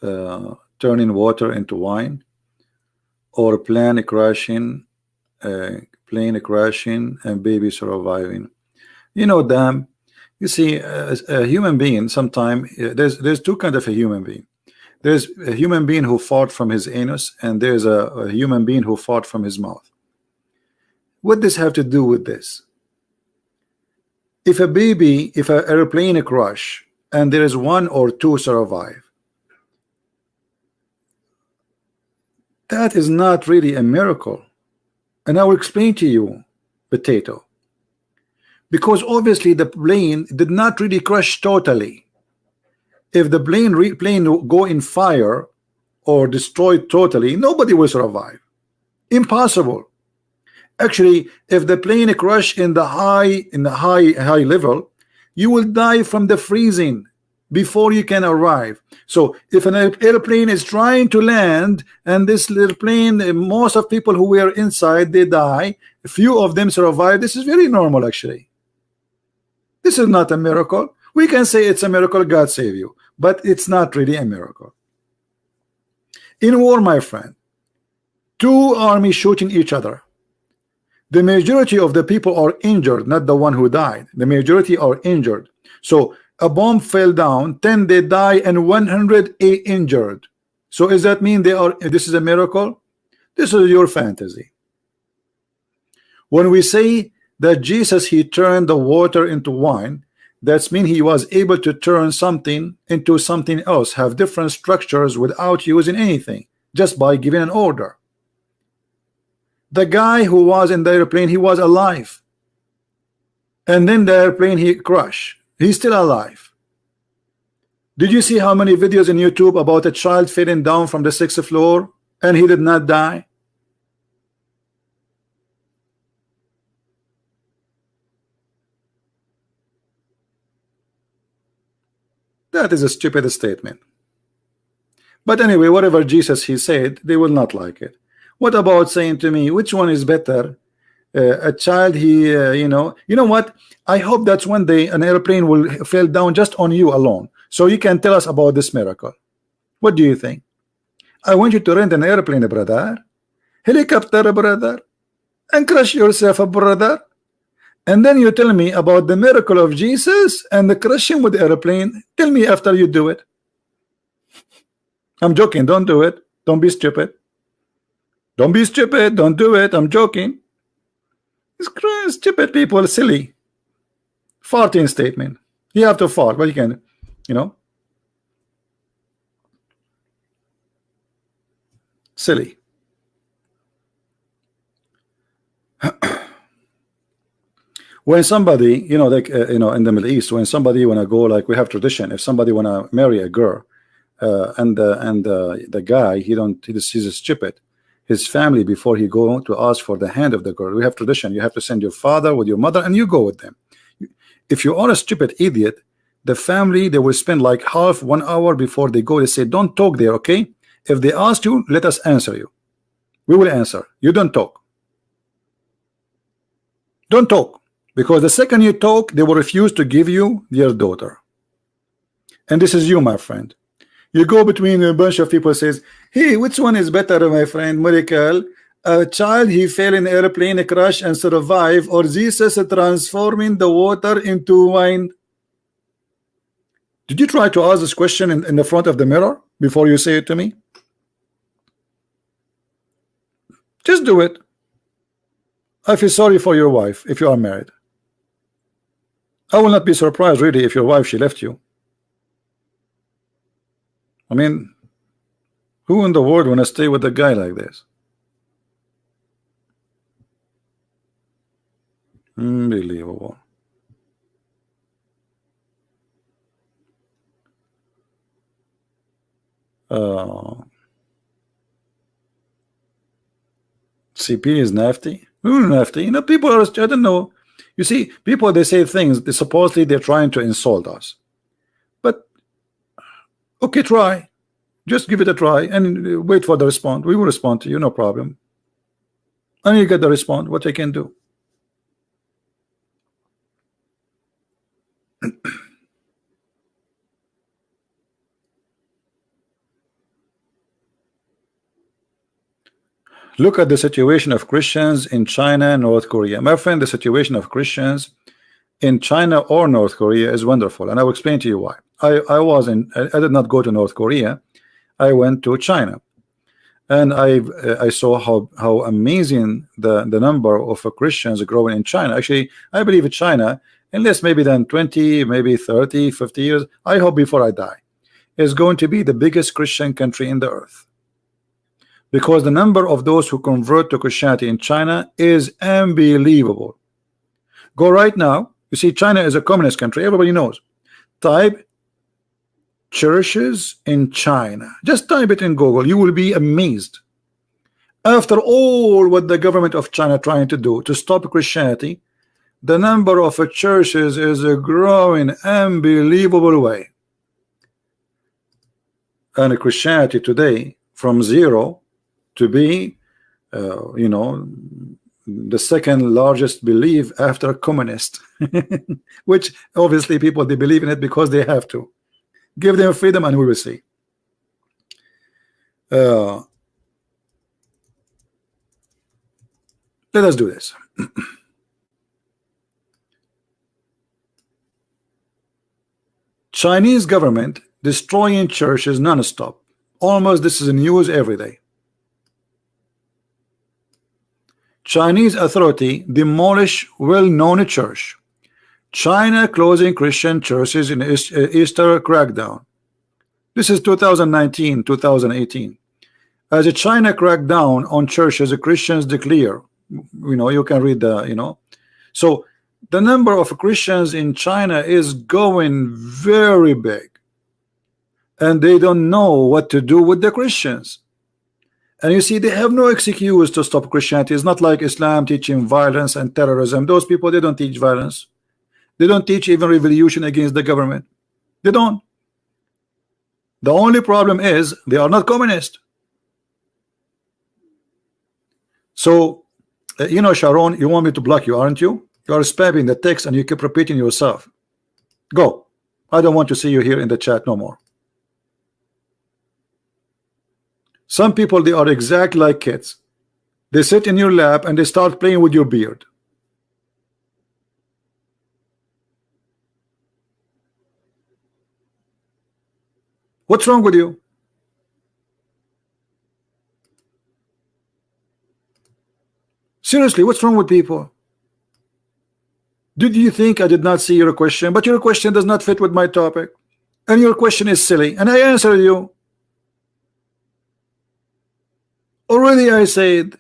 turning water into wine, or plane crashing and baby surviving? You know, damn, You see, a human being, sometimes there's two kinds of a human being. There's a human being who fought from his anus, and there's a human being who fought from his mouth. What does have to do with this? If an airplane crash and there is one or two survive, that is not really a miracle. And I will explain to you, potato. Because obviously the plane did not really crash totally. If the plane go in fire or destroyed totally, nobody will survive. Impossible. Actually, if the plane crash in the high level, you will die from the freezing before you can arrive. So if an airplane is trying to land and this little plane, most of people who were inside, they die, a few of them survive. This is very normal. Actually, this is not a miracle. We can say it's a miracle, God save you, but it's not really a miracle. In war, my friend, two armies shooting each other. The majority of the people are injured, not the one who died. The majority are injured. So a bomb fell down, 10 they die, and 108 injured. So does that mean this is a miracle? This is your fantasy. When we say that Jesus, he turned the water into wine, that means he was able to turn something into something else, have different structures without using anything, just by giving an order. The guy who was in the airplane, he was alive, and then the airplane he crashed. He's still alive. Did you see how many videos on YouTube about a child falling down from the 6th floor and he did not die? That is a stupid statement. But anyway, whatever Jesus he said, they will not like it. What about saying to me, which one is better? A child, he, you know what? I hope that's one day an airplane will fall down just on you alone, so you can tell us about this miracle. What do you think? I want you to rent an airplane, brother, helicopter, brother, and crash yourself, brother, and then you tell me about the miracle of Jesus and the crashing with the airplane. Tell me after you do it. I'm joking. Don't do it. Don't be stupid. Don't be stupid. Don't do it. I'm joking. It's stupid people, silly. Farting statement. You have to fart, but you can, you know. Silly. When somebody, you know, like you know, in the Middle East, when somebody wanna go, like we have tradition, if somebody wanna marry a girl, and the guy, he's stupid. His family, before he go to ask for the hand of the girl, we have tradition. You have to send your father with your mother, and you go with them. If you are a stupid idiot, the family, they will spend like half 1 hour before they go. They say, don't talk there, okay? If they ask you, let us answer you. We will answer. You don't talk. Don't talk, because the second you talk, they will refuse to give you their daughter. And this is you, my friend. You go between a bunch of people, says, hey, which one is better, my friend? Miracle, a child he fell in airplane crash and survive, or Jesus transforming the water into wine? Did you try to ask this question in the front of the mirror before you say it to me? Just do it. I feel sorry for your wife if you are married. I will not be surprised really if your wife, she left you. I mean, who in the world want to stay with a guy like this? Unbelievable. CP is nasty. Nasty. You know, people are, I don't know. You see, people, they say things, supposedly they're trying to insult us. But okay, try. Just give it a try and wait for the response. We will respond to you, no problem. And you get the response, what I can do. Look at the situation of Christians in China and North Korea. My friend, the situation of Christians in China or North Korea is wonderful, and I will explain to you why. I did not go to North Korea. I went to China, and I saw how amazing the number of Christians growing in China. Actually, I believe in China, unless maybe then 20, maybe 30, 50 years, I hope before I die, is going to be the biggest Christian country in the earth, because the number of those who convert to Christianity in China is unbelievable. Go right now. You see, China is a communist country. Everybody knows. Type churches in China. Just type it in Google. You will be amazed. After all what the government of China trying to do to stop Christianity, the number of churches is growing unbelievable way. And Christianity today, from zero to be, you know, the second largest belief after communist, which obviously people, they believe in it because they have to. Give them freedom and we will see. Let us do this. Chinese government destroying churches non-stop. Almost this is in news every day. Chinese authority demolish well-known church. China closing Christian churches in Easter crackdown. This is 2019, 2018. As a China crackdown on churches, the Christians declare, you know, you can read the, you know. So the number of Christians in China is going very big. And they don't know what to do with the Christians. And you see, they have no excuse to stop Christianity. It's not like Islam teaching violence and terrorism. Those people, they don't teach violence. They don't teach even revolution against the government. They don't. The only problem is they are not communist. So, you know, Sharon, you want me to block you, aren't you? You are spamming the text and you keep repeating yourself. Go. I don't want to see you here in the chat no more. Some people, they are exact like kids. They sit in your lap and they start playing with your beard. What's wrong with you? Seriously, what's wrong with people? Did you think I did not see your question? But your question does not fit with my topic. And your question is silly. And I answered you. Already I said,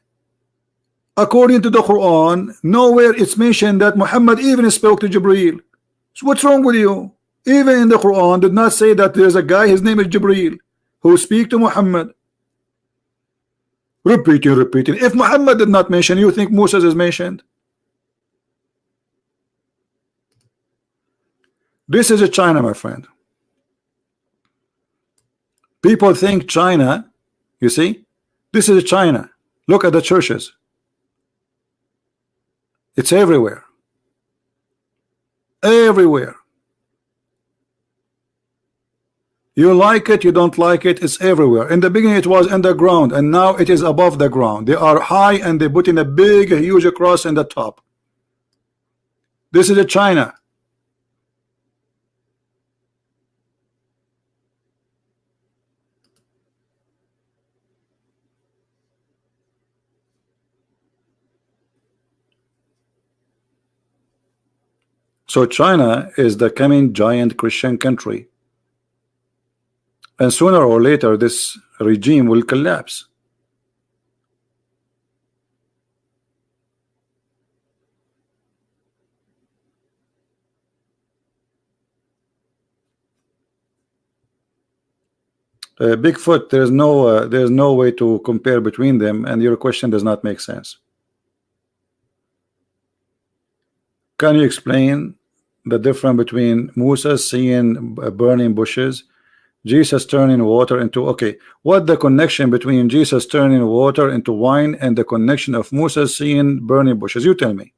according to the Quran, nowhere it's mentioned that Muhammad even spoke to Jibreel. So what's wrong with you? Even in the Quran did not say that there's a guy, his name is Jibreel, who speak to Muhammad. Repeating. If Muhammad did not mention, you think Moses is mentioned? This is a China, my friend. People think China, you see, this is China. Look at the churches. It's everywhere. Everywhere. You like it, you don't like it, it's everywhere. In the beginning it was underground and now it is above the ground. They are high and they put in a big, huge cross in the top. This is a China. So China is the coming giant Christian country. And sooner or later this regime will collapse. Bigfoot, there's no way to compare between them, and your question does not make sense. Can you explain the difference between Moses seeing burning bushes, Jesus turning water into, okay, what the connection between Jesus turning water into wine and the connection of Moses seeing burning bushes? You tell me.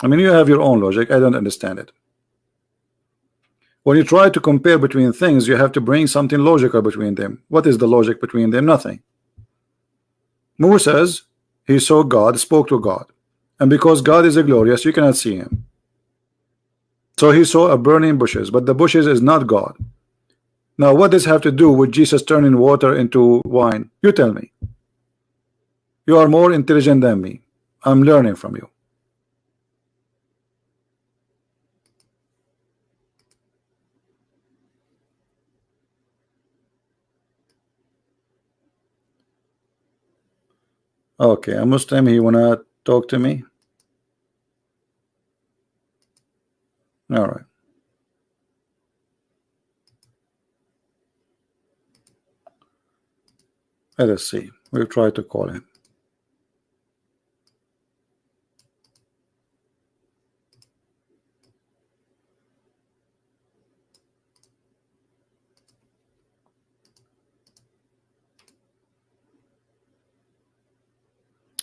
I mean, you have your own logic. I don't understand it. When you try to compare between things, you have to bring something logical between them. What is the logic between them? Nothing. Moses, he saw God, spoke to God, and because God is a glorious, you cannot see him. So he saw a burning bushes, but the bushes is not God. Now what does have to do with Jesus turning water into wine? You tell me. You are more intelligent than me. I'm learning from you. Okay, a Muslim, he wanna talk to me? All right. Let us see. We'll try to call him.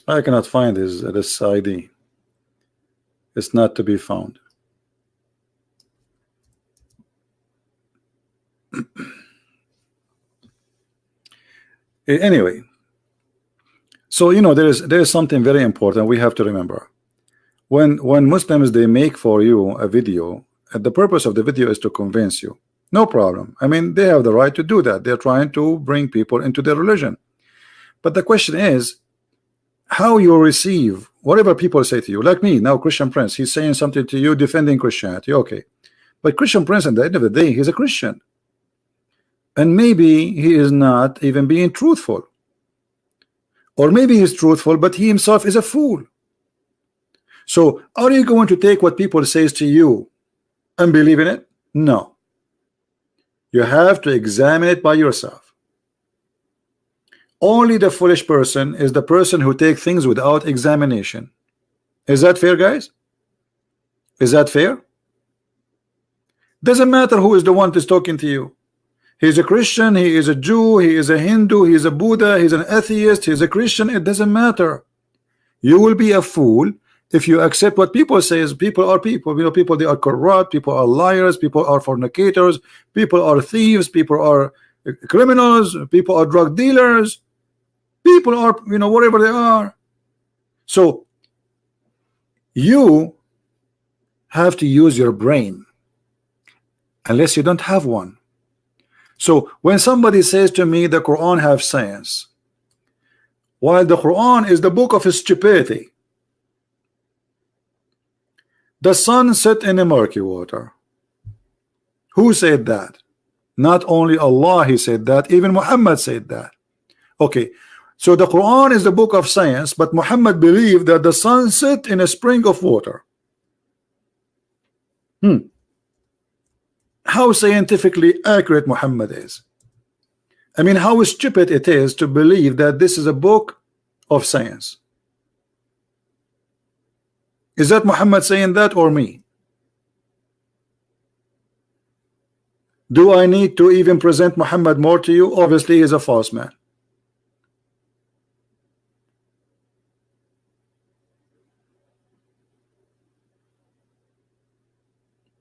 I cannot find this ID. It's not to be found. Anyway, so you know there is something very important we have to remember. When Muslims they make for you a video, the purpose of the video is to convince you. No problem. I mean, they have the right to do that. They're trying to bring people into their religion. But the question is how you receive whatever people say to you. Like me now, Christian Prince, he's saying something to you defending Christianity. Okay, but Christian Prince at the end of the day, he's a Christian, and maybe he is not even being truthful, or maybe he's truthful but he himself is a fool. So are you going to take what people says to you and believe in it? No, you have to examine it by yourself. Only the foolish person is the person who takes things without examination. Is that fair, guys? Is that fair? Doesn't matter who is the one that's talking to you. He's a Christian, he is a Jew, he is a Hindu, he is a Buddha, he's an atheist, he's a Christian. It doesn't matter. You will be a fool if you accept what people say. Is people are people. You know, people, they are corrupt, people are liars, people are fornicators, people are thieves, people are criminals, people are drug dealers, people are, you know, whatever they are. So you have to use your brain unless you don't have one. So when somebody says to me the Quran have science, while the Quran is the book of stupidity, the sun set in a murky water. Who said that? Not only Allah, he said that, even Muhammad said that. Okay, so the Quran is the book of science, but Muhammad believed that the sun set in a spring of water. How scientifically accurate Muhammad is. I mean, how stupid it is to believe that this is a book of science. Is that Muhammad saying that or me? Do I need to even present Muhammad more to you? Obviously he is a false man.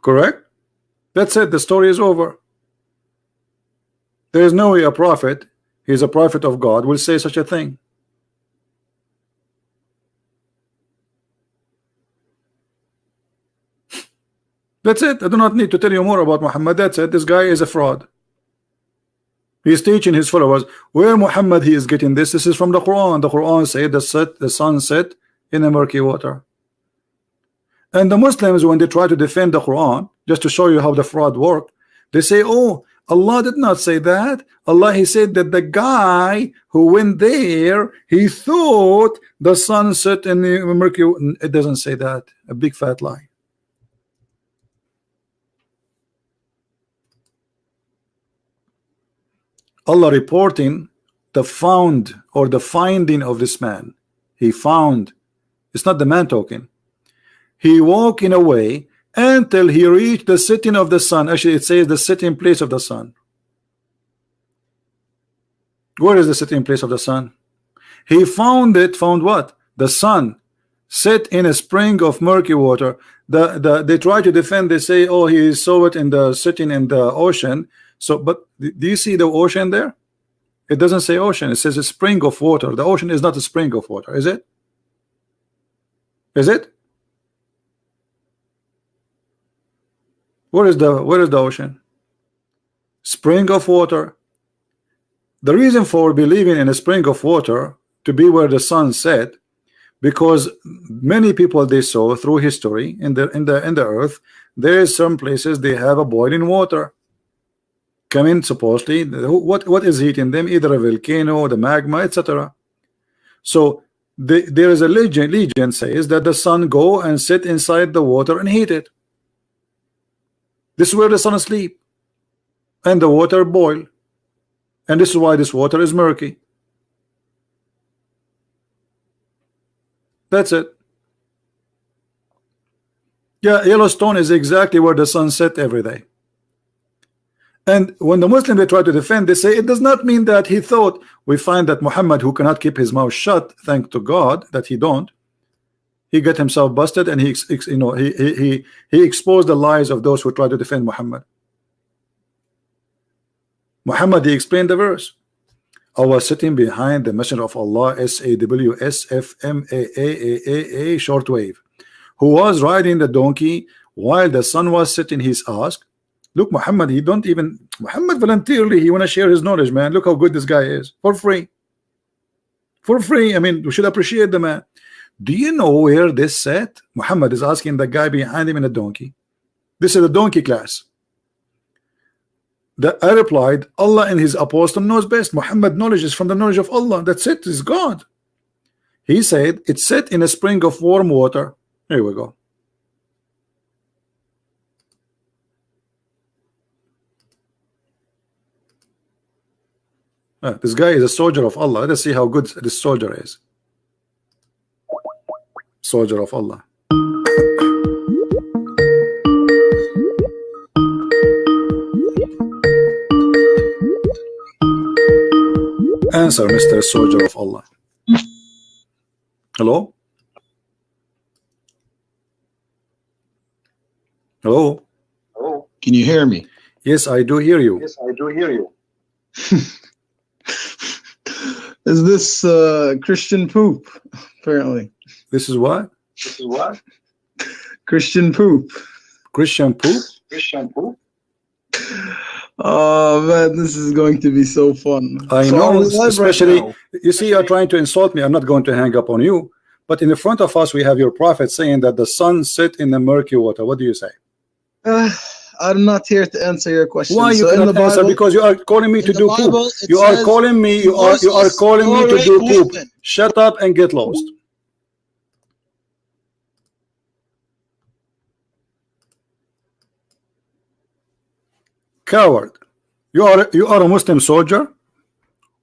Correct? That's it. The story is over. There is no way a prophet, he is a prophet of God, will say such a thing. That's it. I do not need to tell you more about Muhammad. That's it. This guy is a fraud. He's teaching his followers where Muhammad he is getting this. This is from the Quran. The Quran said the sun set in a murky water. And the Muslims, when they try to defend the Quran, just to show you how the fraud worked, they say, oh, Allah did not say that. Allah, he said that the guy who went there, he thought the sun set in the murky. It doesn't say that. A big fat lie. Allah reporting the found or the finding of this man. He found. It's not the man talking. He walked in a way until he reached the setting of the sun. Actually, it says the setting place of the sun. Where is the setting place of the sun? He found it. Found what? The sun set in a spring of murky water. They try to defend. They say, oh, he saw it in the setting in the ocean. So, but do you see the ocean there? It doesn't say ocean. It says a spring of water. The ocean is not a spring of water, is it? Is it? Where is the ocean? Spring of water. The reason for believing in a spring of water to be where the sun set, because many people they saw through history in the earth, there is some places they have a boiling water coming, supposedly. What is heating them? Either a volcano, the magma, etc. So there is a legend says that the sun go and sit inside the water and heat it. This is where the sun asleep and the water boil, and this is why this water is murky. That's it. Yeah, Yellowstone is exactly where the sun set every day. And when the Muslim they try to defend, they say it does not mean that he thought. We find that Muhammad, who cannot keep his mouth shut, thank to God that he don't, he got himself busted, and he exposed the lies of those who try to defend Muhammad. Muhammad, he explained the verse. I was sitting behind the Messenger of Allah, SAWSFMAAAA shortwave, who was riding the donkey while the sun was setting. He's asked, look, Muhammad, he don't even, Muhammad voluntarily, he want to share his knowledge, man. Look how good this guy is, for free. For free. I mean, we should appreciate the man. Do you know where this set? Muhammad is asking the guy behind him in a donkey. This is a donkey class. I replied, Allah and his apostle knows best. Muhammad knowledge is from the knowledge of Allah. That's it, is God. He said it's set in a spring of warm water. Here we go. This guy is a soldier of Allah. Let us see how good this soldier is. Soldier of Allah. Answer, Mr. Soldier of Allah. Hello? Hello? Hello? Can you hear me? Yes, I do hear you. Yes, I do hear you. Is this Christian poop? Apparently. This is what? This is what? Christian poop. Christian poop? Christian poop? Oh man, this is going to be so fun. I know, especially, right, you see, you're trying to insult me. I'm not going to hang up on you. But in the front of us, we have your prophet saying that the sun set in the murky water. What do you say? I'm not here to answer your question. Why you cannot answer? Because you are calling me to do poop. You are calling me. You are calling me to do poop. Shut up and get lost. Coward. You are a Muslim soldier.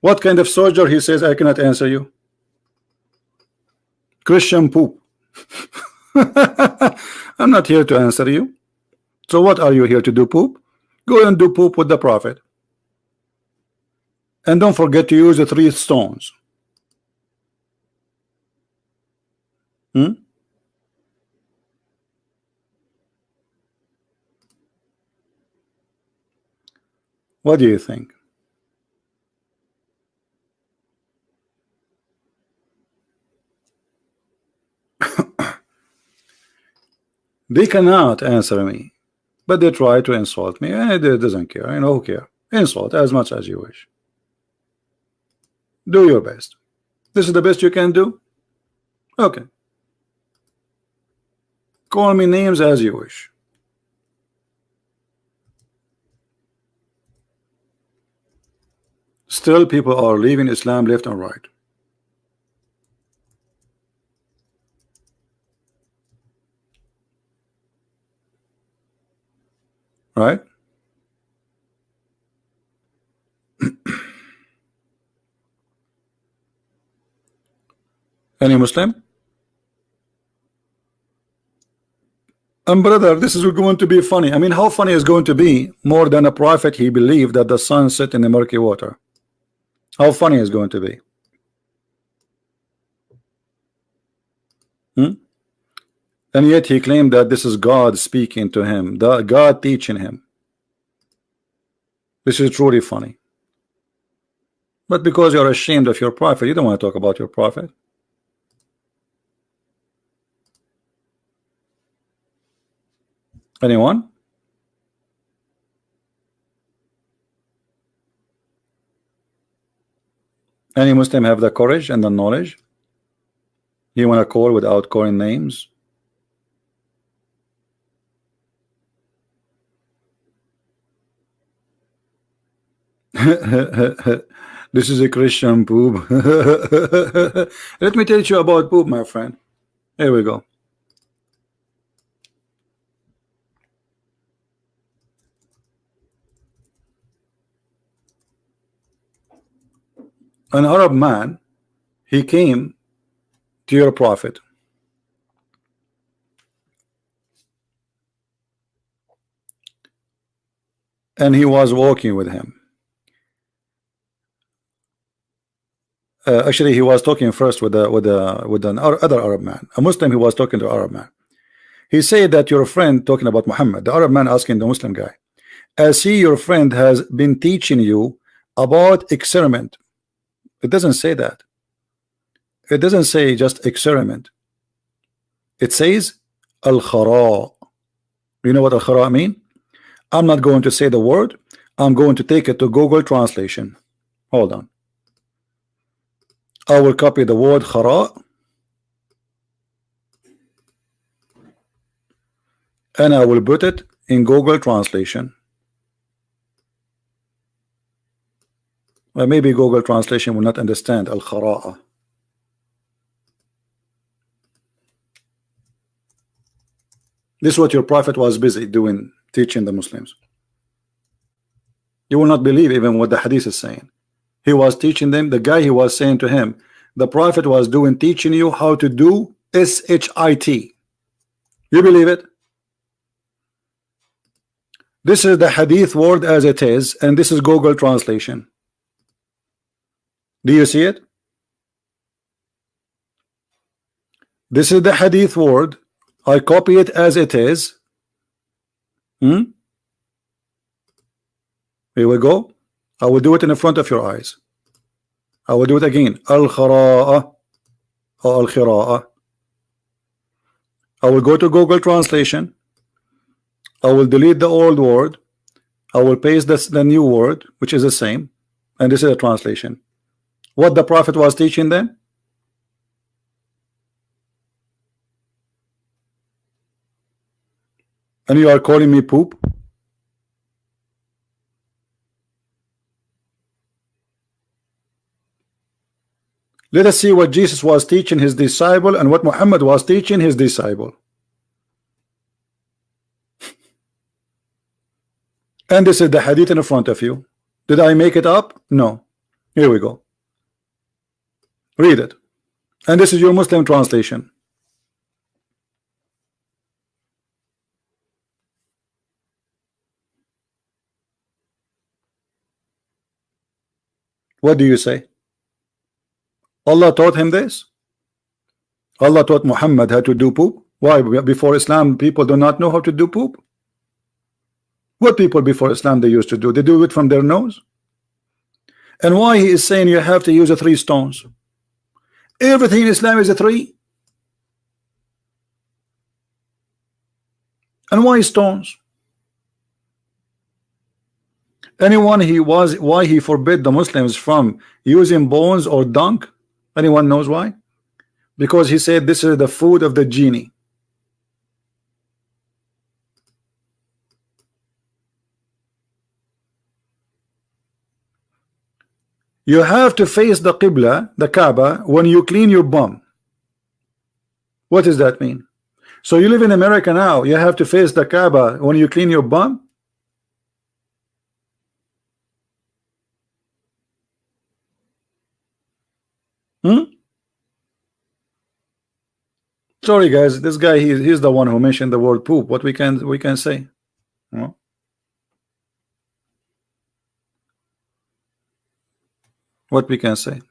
What kind of soldier? He says I cannot answer you. Christian poop. I'm not here to answer you. So what are you here to do, poop? Go and do poop with the prophet. And don't forget to use the 3 stones. What do you think? They cannot answer me, but they try to insult me, and it doesn't care. I know who care. Insult as much as you wish. Do your best. This is the best you can do. Okay. Call me names as you wish. Still, people are leaving Islam left and right. Right? Any Muslim? Brother, this is going to be funny. I mean, how funny is going to be more than a prophet? He believed that the sun set in the murky water. How funny is going to be? And yet he claimed that this is God speaking to him, God teaching him. This is truly funny. But because you're ashamed of your prophet, you don't want to talk about your prophet. Anyone? Any Muslim have the courage and the knowledge? You want to call without calling names? This is a Christian poop. Let me teach you about poop, my friend. Here we go. An Arab man, he came to your prophet, and he was walking with him. Actually, he was talking first with an other Arab man, a Muslim. He was talking to an Arab man. He said that your friend, talking about Muhammad, the Arab man asking the Muslim guy, as he, your friend, has been teaching you about experiment. It doesn't say that. It doesn't say just experiment. It says al-khara. You know what al-khara mean? I'm not going to say the word. I'm going to take it to Google translation. Hold on. I will copy the word khara and I will put it in Google translation. Well, maybe Google translation will not understand al-khara'a. This is what your prophet was busy doing, teaching the Muslims. You will not believe even what the hadith is saying. He was teaching them, the guy he was saying to him, the prophet was doing, teaching you how to do S-H-I-T. You believe it? This is the hadith word as it is, and this is Google translation. Do you see it? This is the hadith word. I copy it as it is. Here we go. I will do it in the front of your eyes. I will do it again. Al-khara'a or al-khira'a. I will go to Google translation. I will delete the old word. I will paste the new word, which is the same. And this is a translation. What the prophet was teaching them? And you are calling me poop? Let us see what Jesus was teaching his disciple and what Muhammad was teaching his disciple. And this is the hadith in front of you. Did I make it up? No. Here we go. Read it. And this is your Muslim translation. What do you say? Allah taught him this? Allah taught Muhammad how to do poop? Why? Before Islam, people do not know how to do poop? What people before Islam they used to do? They do it from their nose? And why he is saying you have to use the 3 stones? Everything in Islam is a 3. And why stones? Anyone why he forbid the Muslims from using bones or dung? Anyone knows why? Because he said this is the food of the genie. You have to face the Qibla, the Kaaba, when you clean your bum. What does that mean? So you live in America now, you have to face the Kaaba when you clean your bum? Sorry guys, this guy he's the one who mentioned the word poop. What we can say? What we can say?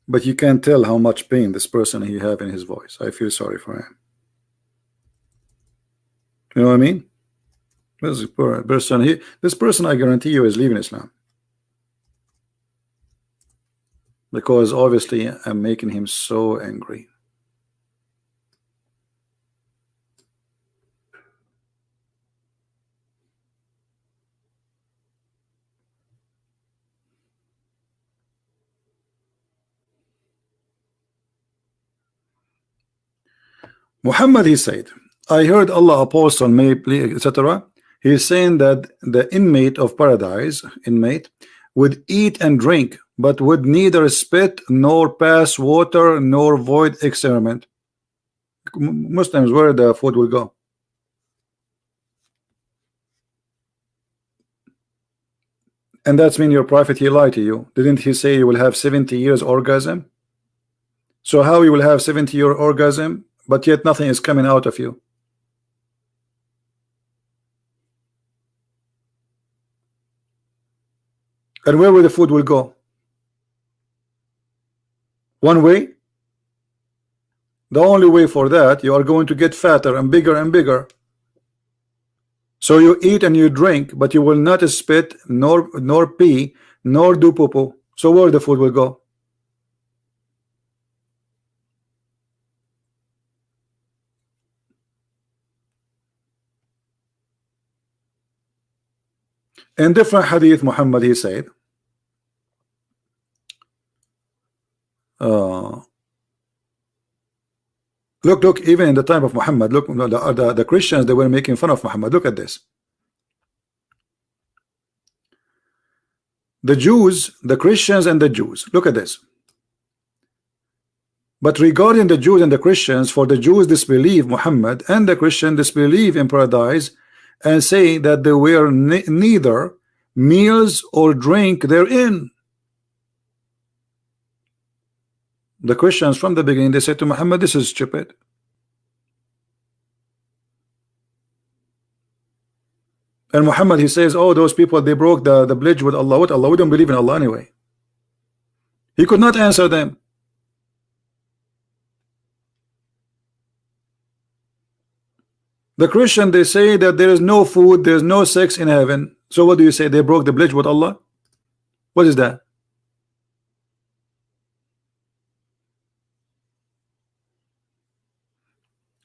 But you can tell how much pain this person he have in his voice. I feel sorry for him. You know what I mean? This person, this person, I guarantee you, is leaving Islam, because obviously I'm making him so angry. Muhammad, he said, I heard Allah apostle may please, etc. He is saying that the inmate of paradise, would eat and drink, but would neither spit nor pass water nor void experiment. Muslims, where the food will go? And that's mean your prophet, he lied to you. Didn't he say you will have 70 years orgasm? So how you will have 70-year orgasm, but yet nothing is coming out of you? And where will the food will go? One way? The only way for that, you are going to get fatter and bigger and bigger. So you eat and you drink, but you will not spit, nor pee, nor do poo-poo. So where the food will go? In different hadith, Muhammad, he said, look, even in the time of Muhammad, look, the Christians, they were making fun of Muhammad. Look at this. The Jews, the Christians and the Jews, look at this. But regarding the Jews and the Christians, for the Jews disbelieve Muhammad, and the Christian disbelieve in paradise, and say that there were neither meals or drink therein. The Christians from the beginning, they said to Muhammad, this is stupid. And Muhammad, he says, oh, those people, they broke the bridge with Allah. What Allah? We don't believe in Allah anyway. He could not answer them. The Christian, they say that there is no food, there is no sex in heaven. So what do you say? They broke the bridge with Allah? What is that?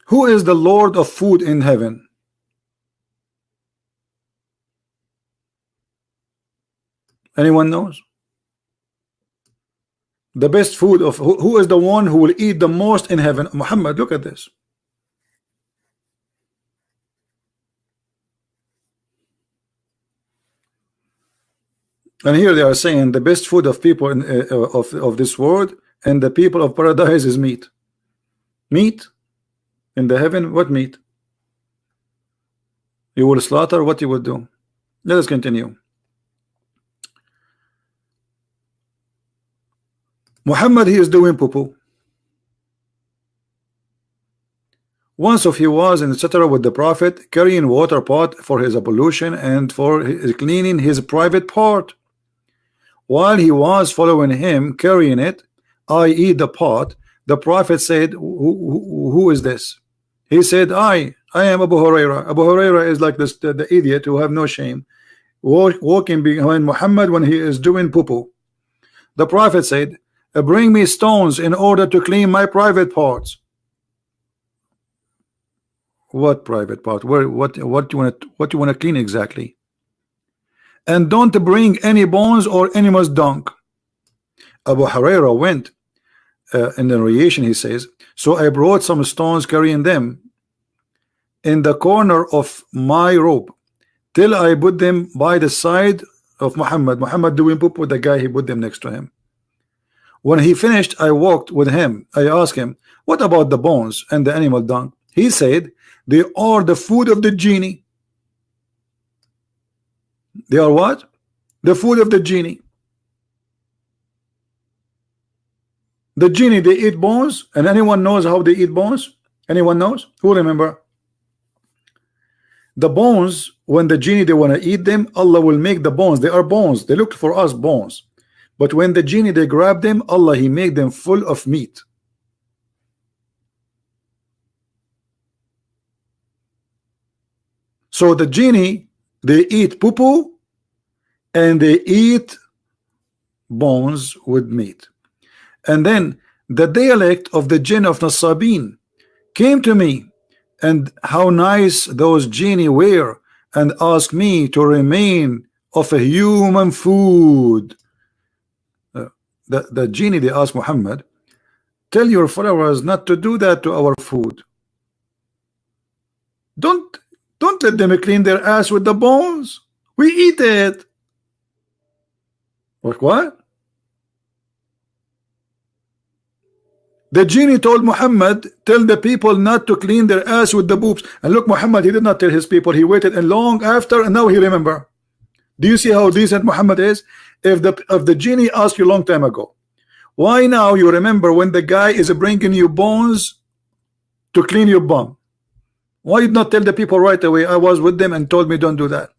Who is the Lord of food in heaven? Anyone knows? The best food of who is the one who will eat the most in heaven? Muhammad, look at this. And here they are saying the best food of people in, of this world and the people of paradise is meat. Meat in the heaven. What meat? You will slaughter. What you will do? Let us continue. Muhammad, he is doing poo-poo. Once he was in etc. with the Prophet, carrying water pot for his ablution and for cleaning his private part. While he was following him carrying it, i.e. the pot, the Prophet said, who is this? He said, I am Abu Huraira. Abu Huraira is like this, the idiot who have no shame, walking behind Muhammad when he is doing poo-poo. The Prophet said, bring me stones in order to clean my private parts. What private part? Where? What you want to clean exactly? And don't bring any bones or animal's dung. Abu Huraira went in the narration, he says, so I brought some stones carrying them in the corner of my robe till I put them by the side of Muhammad. Muhammad doing poop with the guy, he put them next to him. When he finished, I walked with him. I asked him, what about the bones and the animal dung? He said, they are the food of the genie. They are what? The food of the genie. The genie, they eat bones. And anyone knows how they eat bones? Anyone knows? Who remember? The bones, when the genie, they want to eat them, Allah will make the bones. They are bones. They look for us bones. But when the genie, they grab them, Allah, he make them full of meat. So the genie, they eat poo-poo and they eat bones with meat. And then the dialect of the jinn of Nasabin came to me, and how nice those genie were, and asked me to remain of a human food. The genie, they asked Muhammad, tell your followers not to do that to our food. Don't let them clean their ass with the bones. We eat it. What? The genie told Muhammad, tell the people not to clean their ass with the boobs. And look, Muhammad, he did not tell his people. He waited and long after, and now he remember. Do you see how decent Muhammad is? If the genie asked you a long time ago, why now you remember when the guy is bringing you bones to clean your bum? Why did not tell the people right away? I was with them and told me don't do that.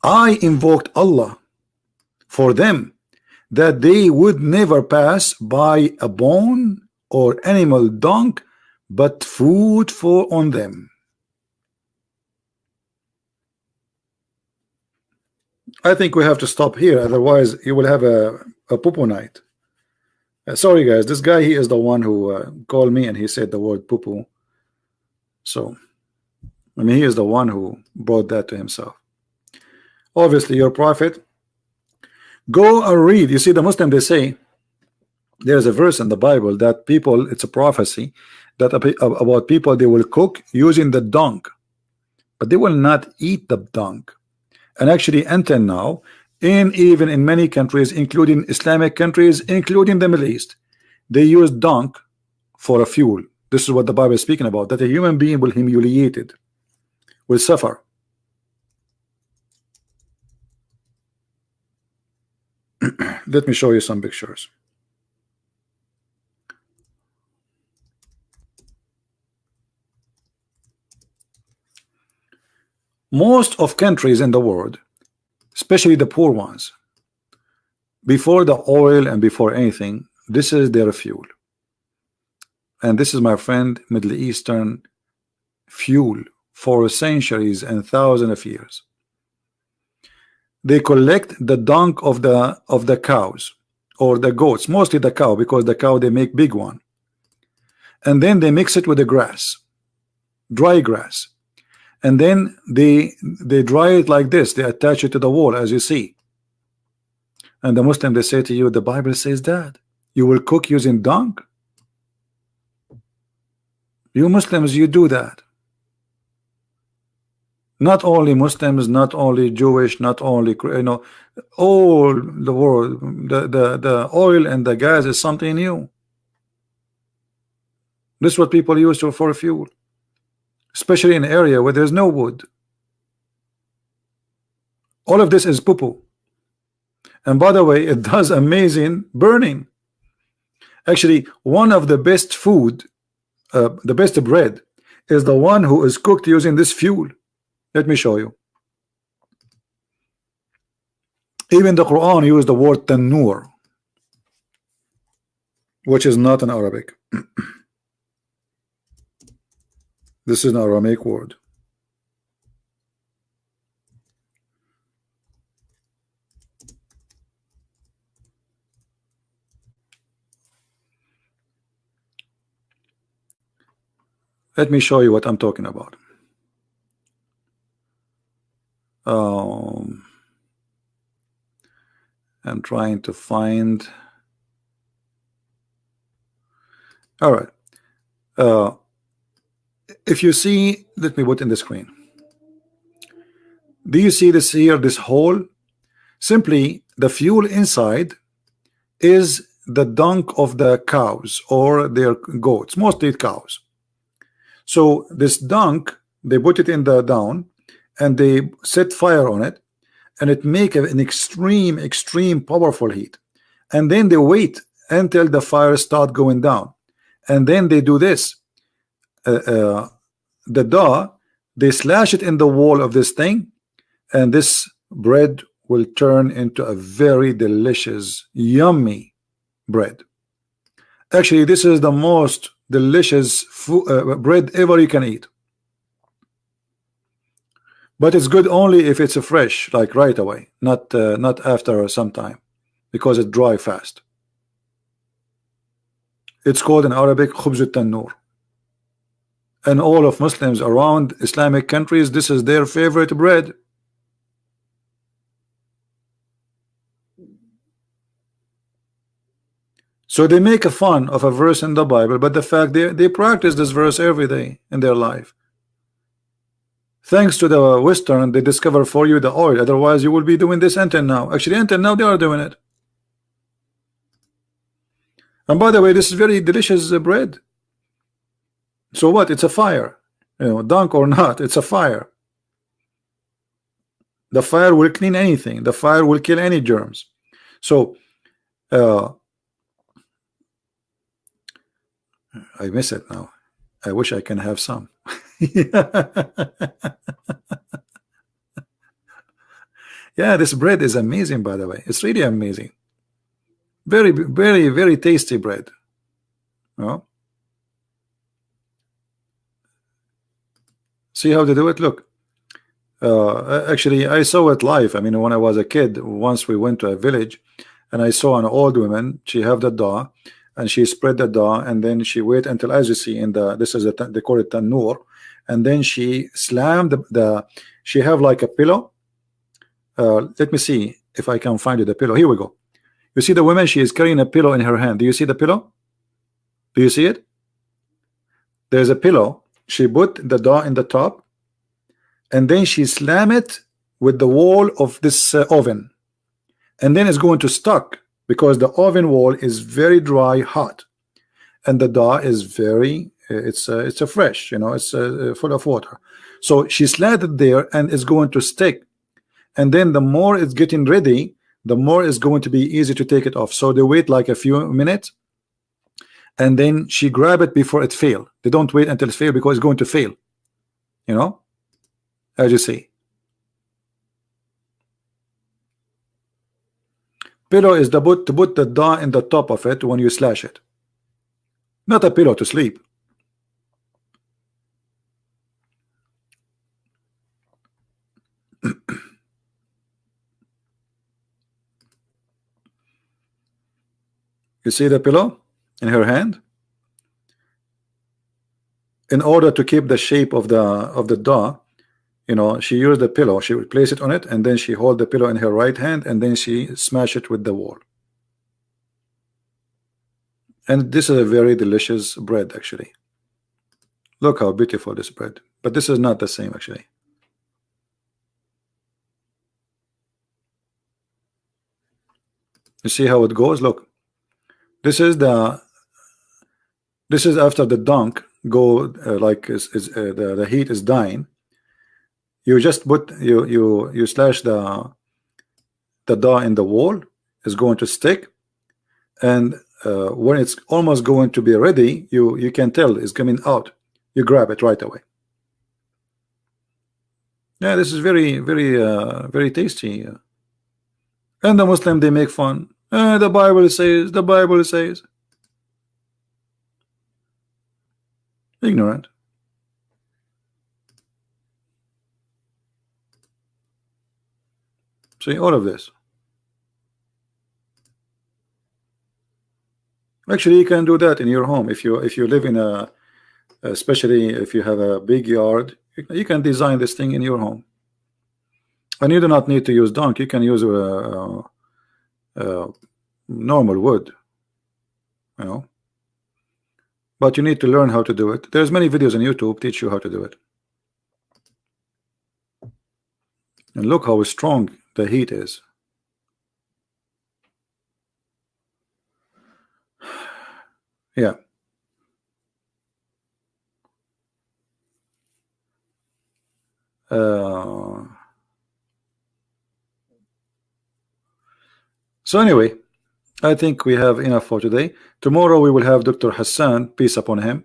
I invoked Allah for them that they would never pass by a bone or animal dung, but food for on them. I think we have to stop here, otherwise you will have a poo-poo night. Sorry guys, this guy, he is the one who called me and he said the word poo-poo. So I mean, he is the one who brought that to himself. Obviously your prophet, go and read. You see, the Muslim, they say there's a verse in the Bible that people, it's a prophecy that about people, they will cook using the dung, but they will not eat the dung. And actually until now, even in many countries, including Islamic countries, including the Middle East, they use dung for a fuel. This is what the Bible is speaking about, that a human being will humiliated, will suffer. Let me show you some pictures. Most of countries in the world, especially the poor ones, before the oil and before anything, this is their fuel. And this is, my friend, Middle Eastern fuel for centuries and thousands of years. They collect the dung of the cows or the goats, mostly the cow, because the cow, they make big one, and then they mix it with the grass, dry grass, and then they dry it like this. They attach it to the wall, as you see. And the Muslim, they say to you, the Bible says that you will cook using dung. You Muslims, you do that. Not only Muslims, not only Jewish, not only, you know, all the world, the oil and the gas is something new. This is what people use for fuel, especially in an area where there's no wood. All of this is poo-poo. And by the way, it does amazing burning. Actually, one of the best food, the best bread, is the one who is cooked using this fuel. Let me show you. Even the Quran used the word tanur, which is not an Arabic. This is an Aramaic word. Let me show you what I'm talking about. I'm trying to find. All right. If you see, let me put in the screen. Do you see this here, this hole? Simply the fuel inside is the dung of the cows or their goats, mostly cows. So this dung, they put it in the down and they set fire on it, and it make an extreme powerful heat, and then they wait until the fire start going down, and then they do this. The dough, they slash it in the wall of this thing, and this bread will turn into a very delicious, yummy bread. Actually, this is the most delicious bread ever you can eat. But it's good only if it's fresh, like right away, not after some time, because it dry fast. It's called in Arabic khubz al-tanur. And all of Muslims around Islamic countries, this is their favorite bread. So they make a fun of a verse in the Bible, but the fact they practice this verse every day in their life. Thanks to the Western, they discover for you the oil. Otherwise, you will be doing this until now. Actually, until now, they are doing it. And by the way, this is very delicious bread. So what? It's a fire. You know, dunk or not, it's a fire. The fire will clean anything. The fire will kill any germs. So, I miss it now. I wish I can have some. Yeah, this bread is amazing, by the way. It's really amazing. Very, very, very tasty bread. Oh. See how they do it? Look. Actually, I saw it live. I mean, when I was a kid, once we went to a village, and I saw an old woman. She have the dough, and she spread the dough, and then she wait until, as you see in the, this is a, they call it tanur, and then she slammed she have like a pillow. Let me see if I can find you the pillow. Here we go. You see the woman, she is carrying a pillow in her hand. Do you see the pillow? Do you see it? There's a pillow. She put the dough in the top, and then she slam it with the wall of this oven, and then it's going to stuck because the oven wall is very dry, hot, and the dough is very it's a fresh, you know, it's full of water. So she slammed it there, and it's going to stick. And then the more it's getting ready, the more it's going to be easy to take it off. So they wait like a few minutes, and then she grab it before it fail. They don't wait until it fail because it's going to fail, you know, as you see. Pillow is to put the dough in the top of it when you slash it, not a pillow to sleep. You see the pillow in her hand? In order to keep the shape of the dough, you know, she used the pillow. She would place it on it, and then she hold the pillow in her right hand, and then she smash it with the wall. And this is a very delicious bread, actually. Look how beautiful this bread. But this is not the same, actually. You see how it goes? Look. This is after the dunk go the heat is dying. You just put you slash the dough in the wall. Is going to stick, and when it's almost going to be ready, you can tell it's coming out. You grab it right away. Yeah, this is very, very, very tasty. And the Muslim, they make fun. The Bible says. The Bible says. Ignorant. See all of this. Actually, you can do that in your home if you live in a, especially if you have a big yard. You can design this thing in your home, and you do not need to use dung. You can use normal wood, you know. But you need to learn how to do it. There's many videos on YouTube teach you how to do it. And look how strong the heat is. Yeah. So anyway, I think we have enough for today. Tomorrow we will have Dr. Hassan, peace upon him.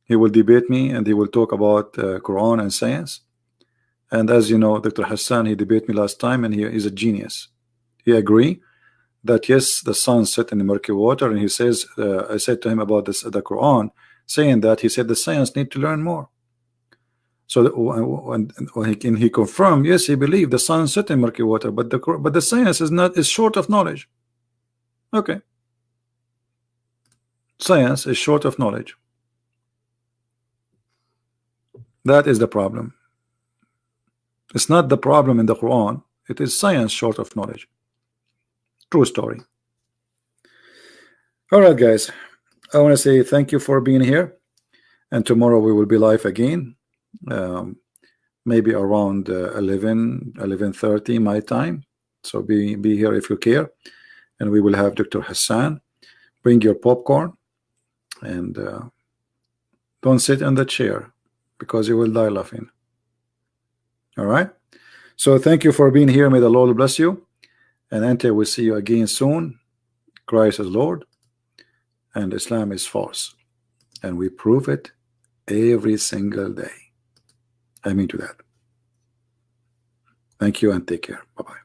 He will debate me, and he will talk about Quran and science. And as you know, Dr. Hassan, he debated me last time, and he is a genius. He agree that yes, the sun set in the murky water, and he says, I said to him about this, the Quran, saying that he said the science need to learn more. So when he confirmed, yes, he believed the sun set in murky water, but the science is short of knowledge. Okay, science is short of knowledge. That is the problem. It's not the problem in the Quran. It is science short of knowledge. True story. All right, guys. I want to say thank you for being here. And tomorrow we will be live again. Maybe around 11:30 my time. So be here if you care. And we will have Dr. Hassan. Bring your popcorn. And don't sit in the chair, because you will die laughing. All right. So thank you for being here. May the Lord bless you. And until we see you again soon, Christ is Lord and Islam is false. And we prove it every single day. I mean to that. Thank you and take care. Bye-bye.